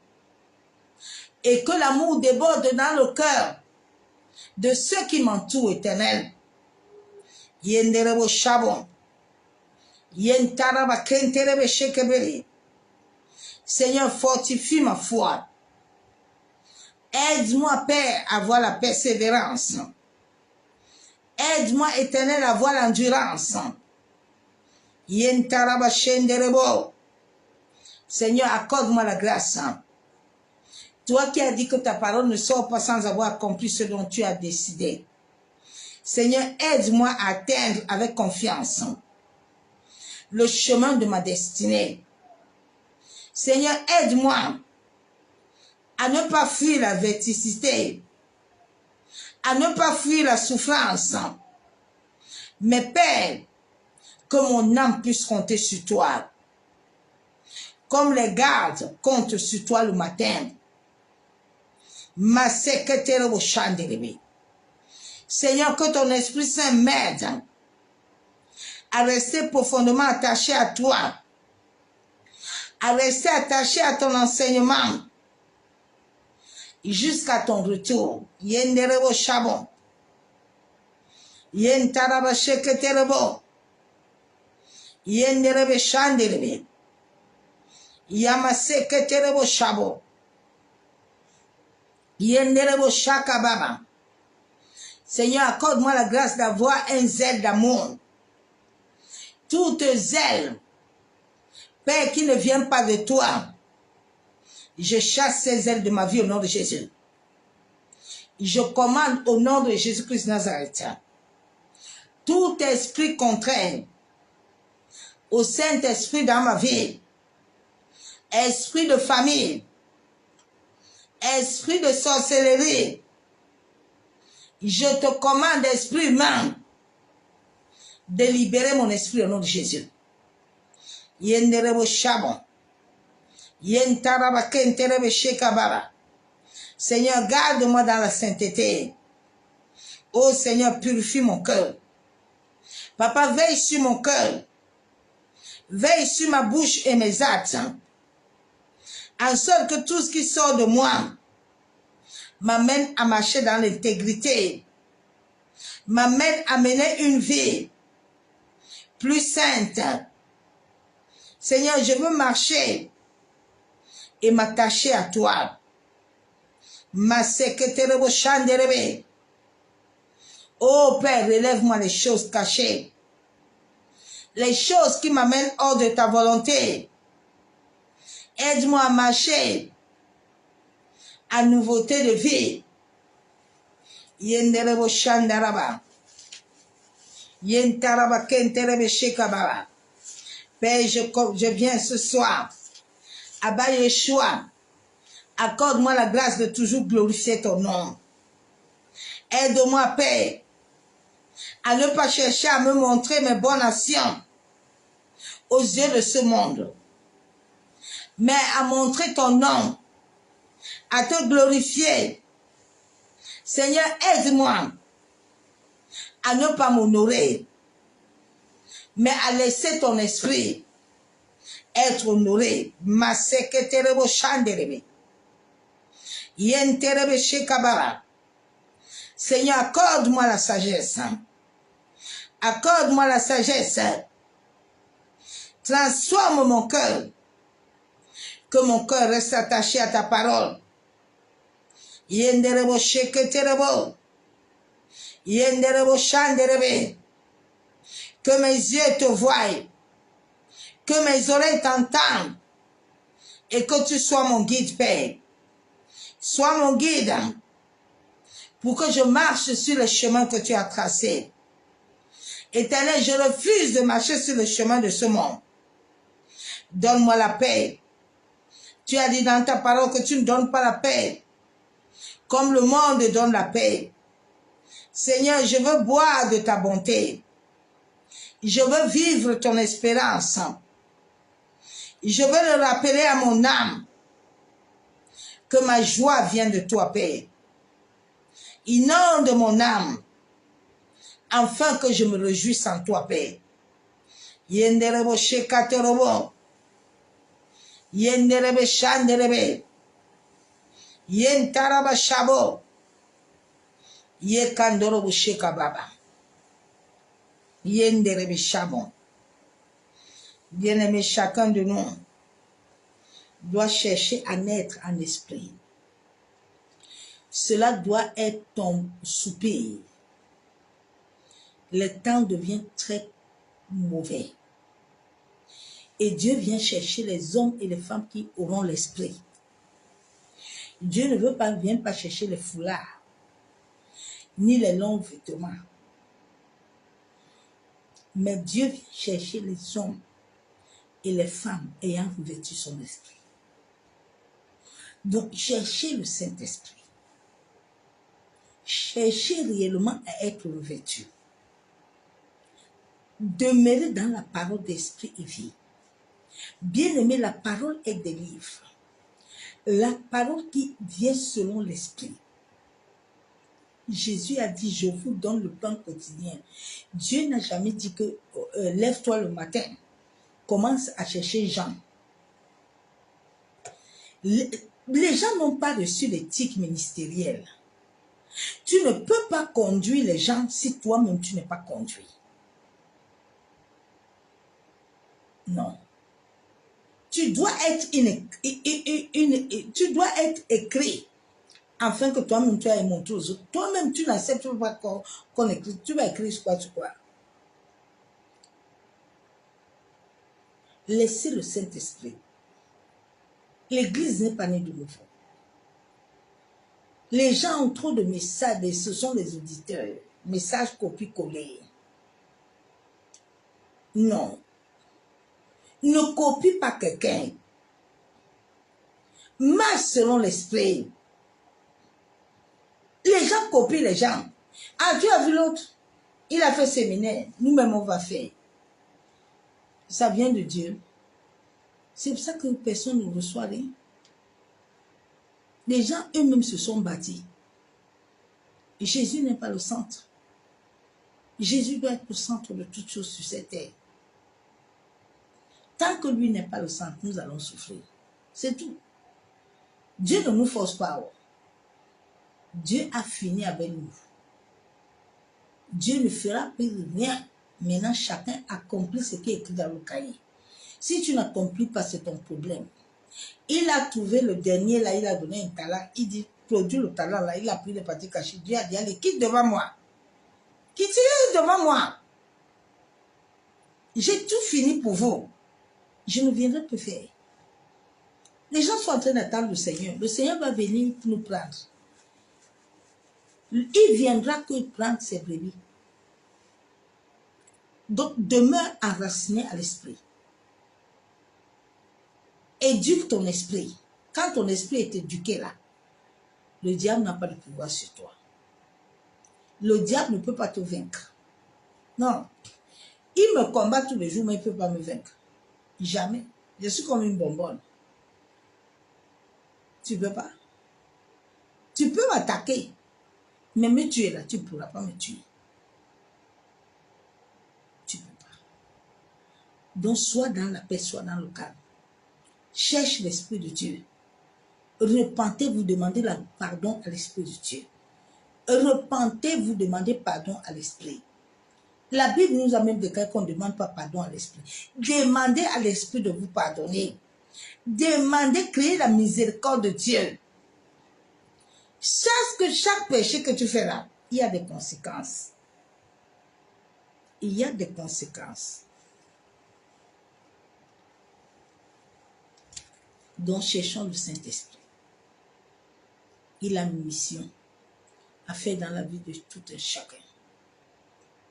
Et que l'amour déborde dans le cœur de ceux qui m'entourent, Éternel. Yenderebo shabon. Yentaraba kenterebe shekebeli. Seigneur, fortifie ma foi. Aide-moi, Père, à avoir la persévérance. Aide-moi, Éternel, à avoir l'endurance. Yentaraba shenderebo. Seigneur, accorde-moi la grâce. Toi qui as dit que ta parole ne sort pas sans avoir accompli ce dont tu as décidé. Seigneur, aide-moi à atteindre avec confiance le chemin de ma destinée. Seigneur, aide-moi à ne pas fuir la verticité, à ne pas fuir la souffrance. Mais Père, que mon âme puisse compter sur toi, comme les gardes comptent sur toi le matin. Ma secrétaire au chandelier. Seigneur, que ton Esprit Saint m'aide à rester profondément attaché à toi, à rester attaché à ton enseignement jusqu'à ton retour. Yenderebo chabon. Yentaraba sheketerebo. Yenderebe chandelebe. Yamaseketerebo chabo. Yenderebo shakababa. Seigneur, accorde-moi la grâce d'avoir un zèle d'amour. Toute zèle, Père, qui ne vient pas de toi, je chasse ces ailes de ma vie au nom de Jésus. Je commande au nom de Jésus-Christ Nazareth. Tout esprit contraire au Saint-Esprit dans ma vie, esprit de famille, esprit de sorcellerie, je te commande, esprit humain, de libérer mon esprit au nom de Jésus. Yenderebo chabon. Yentaraba kenterebe shekabara. Seigneur, garde-moi dans la sainteté. Oh Seigneur, purifie mon cœur. Papa, veille sur mon cœur. Veille sur ma bouche et mes actes. En sorte que tout ce qui sort de moi m'amène à marcher dans l'intégrité. M'amène à mener une vie plus sainte. Seigneur, je veux marcher et m'attacher à toi. Ma secrétaire au chanderebe. Oh Père, relève-moi les choses cachées. Les choses qui m'amènent hors de ta volonté. Aide-moi à marcher à nouveauté de vie. Yenderebo shandaraba. Yentaraba kenterebe shekababa. Père, je viens ce soir. Abba Yeshua, accorde-moi la grâce de toujours glorifier ton nom. Aide-moi, Père, à ne pas chercher à me montrer mes bonnes actions aux yeux de ce monde, mais à montrer ton nom, à te glorifier. Seigneur, aide-moi à ne pas m'honorer, mais à laisser ton esprit être honoré. Ma secrétaire chanderebe. Yenterebe shekabara. Seigneur, accorde-moi la sagesse. Accorde-moi la sagesse. Transforme mon cœur. Que mon cœur reste attaché à ta parole. Yenderebo sheketerebo. Yenderebo chanderebe. Que mes yeux te voient. Que mes oreilles t'entendent. Et que tu sois mon guide, Père. Sois mon guide. Pour que je marche sur le chemin que tu as tracé. Éternel, je refuse de marcher sur le chemin de ce monde. Donne-moi la paix. Tu as dit dans ta parole que tu ne donnes pas la paix. Comme le monde donne la paix. Seigneur, je veux boire de ta bonté. Je veux vivre ton espérance. Je veux le rappeler à mon âme que ma joie vient de toi, Père. Inonde mon âme, afin que je me réjouisse en toi, Père. Yenderebo shekatorobo. Yenderebe shanderebe. Yentaraba shabo. Yekandorobo shekababa. Yenderebe shabon. Bien-aimé, chacun de nous doit chercher à naître en esprit. Cela doit être ton souper. Le temps devient très mauvais. Et Dieu vient chercher les hommes et les femmes qui auront l'esprit. Dieu ne vient pas chercher les foulards, ni les longs vêtements. Mais Dieu vient chercher les hommes et les femmes ayant revêtu son esprit. Donc, cherchez le Saint-Esprit. Cherchez réellement à être revêtu. Demeurez dans la parole d'esprit et vie. Bien-aimé, la parole est des livres. La parole qui vient selon l'esprit. Jésus a dit, je vous donne le pain quotidien. Dieu n'a jamais dit que lève-toi le matin, commence à chercher Jean. Les gens n'ont pas reçu l'éthique ministérielle. Tu ne peux pas conduire les gens si toi-même tu n'es pas conduit. Non. Tu dois être, tu dois être écrit afin que toi-même tu ailles montrer aux autres. Toi-même tu n'acceptes pas qu'on écrit. Tu vas écrire quoi, tu crois. Laissez le Saint-Esprit. L'église n'est pas née de nouveau. Les gens ont trop de messages, ce sont les auditeurs. Messages copie-coller. Non. Ne copie pas quelqu'un. Marche selon l'esprit. Les gens copient les gens. Ah, tu as vu l'autre? Il a fait séminaire. Nous-mêmes, on va faire. Ça vient de Dieu. C'est pour ça que personne ne reçoit rien. Les gens eux-mêmes se sont bâtis. Jésus n'est pas le centre. Jésus doit être le centre de toutes choses sur cette terre. Tant que lui n'est pas le centre, nous allons souffrir. C'est tout. Dieu ne nous force pas. Dieu a fini avec nous. Dieu ne fera plus rien. Maintenant, chacun accomplit ce qui est écrit dans le cahier. Si tu n'accomplis pas, c'est ton problème. Il a trouvé le dernier, là, il a donné un talent. Il dit, produis le talent, là, il a pris les parties cachées. Dieu a dit, allez, quitte devant moi. Quittez devant moi. J'ai tout fini pour vous. Je ne viendrai plus faire. Les gens sont en train d'attendre le Seigneur. Le Seigneur va venir nous prendre. Il viendra que prendre ses brebis. Donc, demeure enraciné à l'esprit. Éduque ton esprit. Quand ton esprit est éduqué là, le diable n'a pas de pouvoir sur toi. Le diable ne peut pas te vaincre. Non. Il me combat tous les jours, mais il ne peut pas me vaincre. Jamais. Je suis comme une bonbonne. Tu ne peux pas. Tu peux m'attaquer, mais me tuer là, tu ne pourras pas me tuer. Tu ne peux pas. Donc, sois dans la paix, sois dans le calme. Cherche l'Esprit de Dieu. Repentez, vous demandez pardon à l'Esprit de Dieu. Repentez, vous demandez pardon à l'Esprit. La Bible nous a même déclaré qu'on ne demande pas pardon à l'Esprit. Demandez à l'Esprit de vous pardonner. Demandez, créez la miséricorde de Dieu. Sache que chaque péché que tu fais là, il y a des conséquences. Il y a des conséquences. Donc, cherchons le Saint-Esprit. Il a une mission à faire dans la vie de tout un chacun.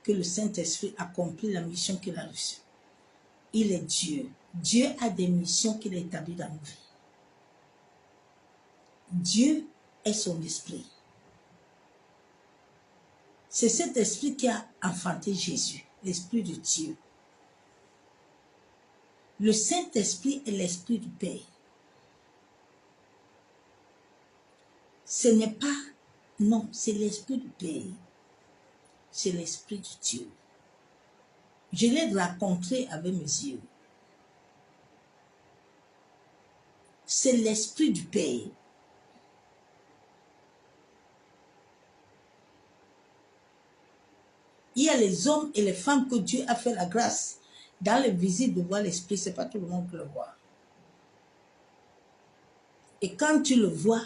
Que le Saint-Esprit accomplit la mission qu'il a reçue. Il est Dieu. Dieu a des missions qu'il a établies dans nos vies. Dieu est son esprit. C'est cet esprit qui a enfanté Jésus, l'esprit de Dieu. Le Saint-Esprit est l'esprit du Père. Ce n'est pas, non, c'est l'esprit du Père. C'est l'esprit de Dieu. Je l'ai rencontré avec mes yeux. C'est l'esprit du Père. Il y a les hommes et les femmes que Dieu a fait la grâce dans les visites de voir l'esprit. Ce n'est pas tout le monde qui le voit. Et quand tu le vois,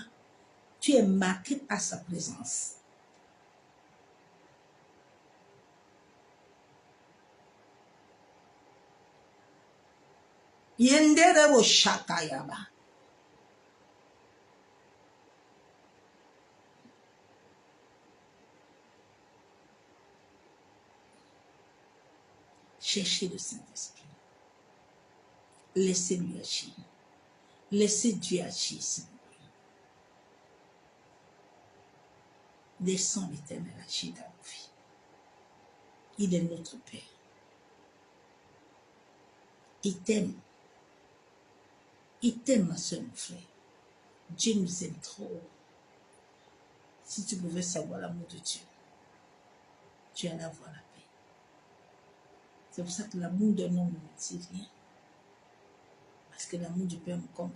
tu es marqué par sa présence. Yenderebo shakayaba. Cherchez le Saint-Esprit. Laissez-lui agir. Laissez Dieu agir, s'il vous plaît. Laissons l'Éternel agir dans nos vies. Il est notre Père. Il t'aime. Il t'aime, ma soeur, mon frère. Dieu nous aime trop. Si tu pouvais savoir l'amour de Dieu, tu allais avoir la paix. C'est pour ça que l'amour d'un homme ne me dit rien. Parce que l'amour du Père me comble.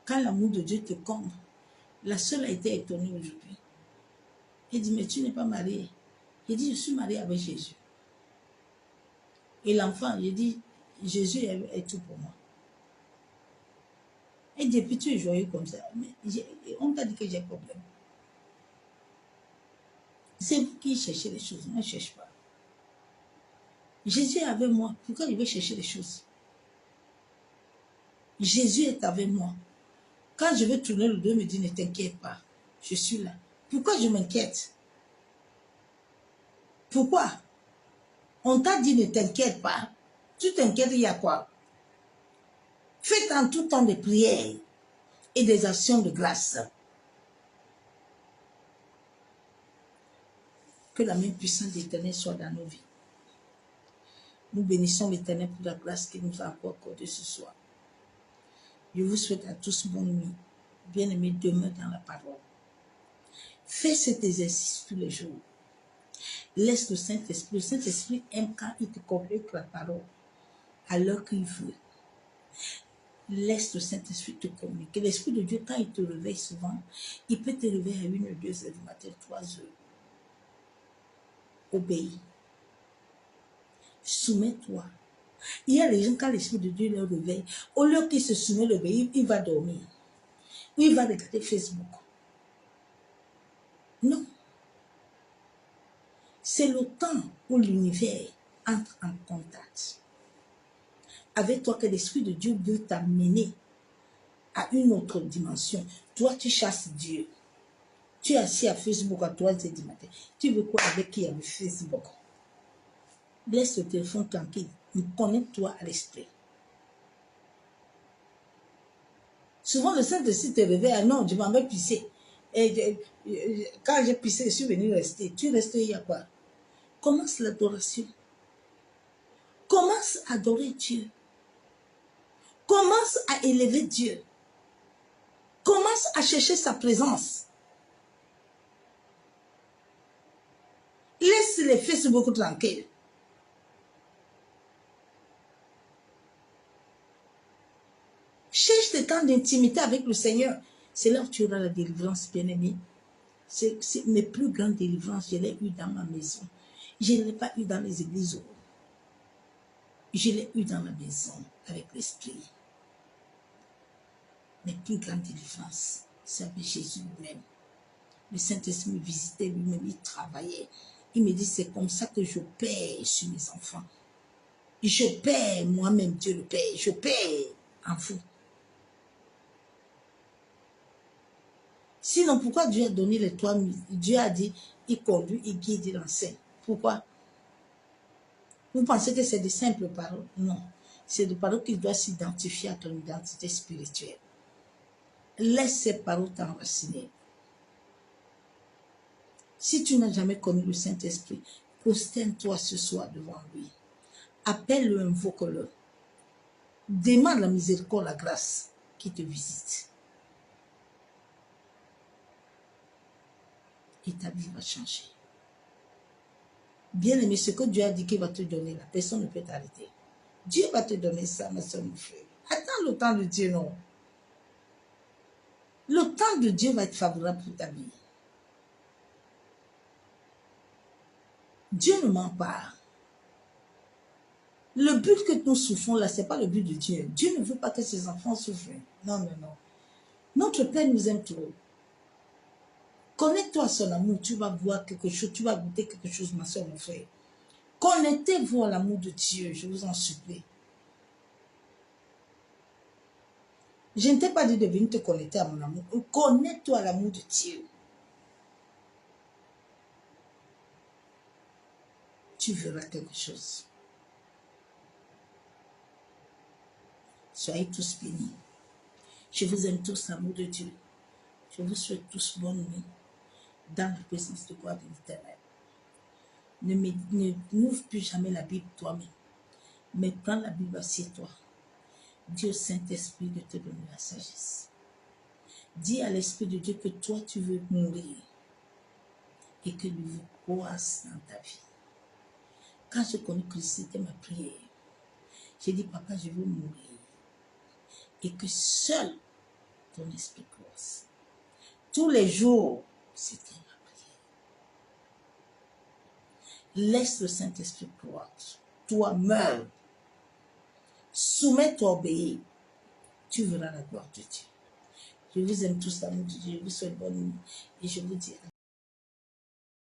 Quand l'amour de Dieu te comble, la seule a été étonnée aujourd'hui. Elle dit, mais tu n'es pas mariée. Il dit, je suis mariée avec Jésus. Et l'enfant, il dit, Jésus est tout pour moi. Et depuis, tu es joyeux comme ça. Mais on t'a dit que j'ai problème. C'est vous qui cherchez les choses. Moi, je ne cherche pas. Jésus est avec moi. Pourquoi je vais chercher les choses? Jésus est avec moi. Quand je vais tourner le dos, il me dit, ne t'inquiète pas. Je suis là. Pourquoi je m'inquiète? Pourquoi? On t'a dit, ne t'inquiète pas. Tu t'inquiètes, il y a quoi? Faites en tout temps des prières et des actions de grâce. Que la main puissante de l'Éternel soit dans nos vies. Nous bénissons l'Éternel pour la grâce qu'il nous a encore accordée ce soir. Je vous souhaite à tous bonne nuit. Bien-aimés, demeure dans la parole. Fais cet exercice tous les jours. Laisse le Saint-Esprit. Le Saint-Esprit aime quand il te communique la parole à l'heure qu'il veut. Laisse le Saint-Esprit te communiquer. L'Esprit de Dieu, quand il te réveille souvent, il peut te réveiller à 1 ou 2 heures du matin, 3 heures. Obéis. Soumets-toi. Il y a les gens, quand l'Esprit de Dieu leur réveille, au lieu qu'il se soumet le veille, il va dormir. Ou il va regarder Facebook. Non. C'est le temps où l'univers entre en contact avec toi, que l'Esprit de Dieu veut t'amener à une autre dimension. Toi, tu chasses Dieu. Tu es assis à Facebook à 3 heures du matin. Tu veux quoi avec qui avec Facebook? Laisse le téléphone tranquille. Connecte-toi à l'esprit. Souvent, le Saint-Esprit te réveille. Ah non, je m'en vais pisser. Et quand j'ai pissé, je suis venu rester. Tu restes, il y a quoi? Commence l'adoration. Commence à adorer Dieu. Commence à élever Dieu. Commence à chercher sa présence. Laisse les Facebook tranquilles. Cherche des temps d'intimité avec le Seigneur. C'est là où tu auras la délivrance, bien-aimé. C'est mes plus grandes délivrances, je l'ai eu dans ma maison. Je ne l'ai pas eu dans les églises. Je l'ai eu dans ma maison avec l'Esprit. Mes plus grandes délivrances, c'est avec Jésus lui-même. Le Saint-Esprit me visitait lui-même, il travaillait. Il me dit, c'est comme ça que je paie sur mes enfants. Je paie moi-même, Dieu le Père. Je paie en vous. Sinon, pourquoi Dieu a donné les 3 000? Dieu a dit, il conduit, il guide, il enseigne. Pourquoi? Vous pensez que c'est de simples paroles? Non. C'est des paroles qui doivent s'identifier à ton identité spirituelle. Laisse ces paroles t'enraciner. Si tu n'as jamais connu le Saint-Esprit, prosterne-toi ce soir devant lui. Appelle-le, invoque-le. Demande la miséricorde, la grâce qui te visite. Et ta vie va changer. Bien aimé, ce que Dieu a dit qu'il va te donner, la personne ne peut t'arrêter. Dieu va te donner ça, ma soeur, mon frère. Attends le temps de Dieu, non. Le temps de Dieu va être favorable pour ta vie. Dieu ne ment pas. Le but que nous souffrons là, ce n'est pas le but de Dieu. Dieu ne veut pas que ses enfants souffrent. Non, non, non. Notre Père nous aime trop. Connecte-toi à son amour, tu vas voir quelque chose, tu vas goûter quelque chose, ma soeur, mon frère. Connectez-vous à l'amour de Dieu, je vous en supplie. Je ne t'ai pas dit de venir te connecter à mon amour. Connecte-toi à l'amour de Dieu. Tu verras quelque chose. Soyez tous bénis. Je vous aime tous, l'amour de Dieu. Je vous souhaite tous bonne nuit dans la présence de gloire de l'Éternel. N'ouvre plus jamais la Bible toi-même, mais prends la Bible, assieds-toi. Dis au Saint-Esprit de te donner la sagesse. Dis à l'Esprit de Dieu que toi tu veux mourir et que lui vous croisse dans ta vie. Quand je connais que c'était ma prière, j'ai dit, papa, je veux mourir et que seul ton esprit croisse. Tous les jours, c'était ma prière. Laisse le Saint-Esprit croître. Toi, meurs. Soumets-toi, obéis. Tu verras la gloire de Dieu. Je vous aime tous, l'amour de Dieu. Je vous souhaite bonne nuit et je vous dis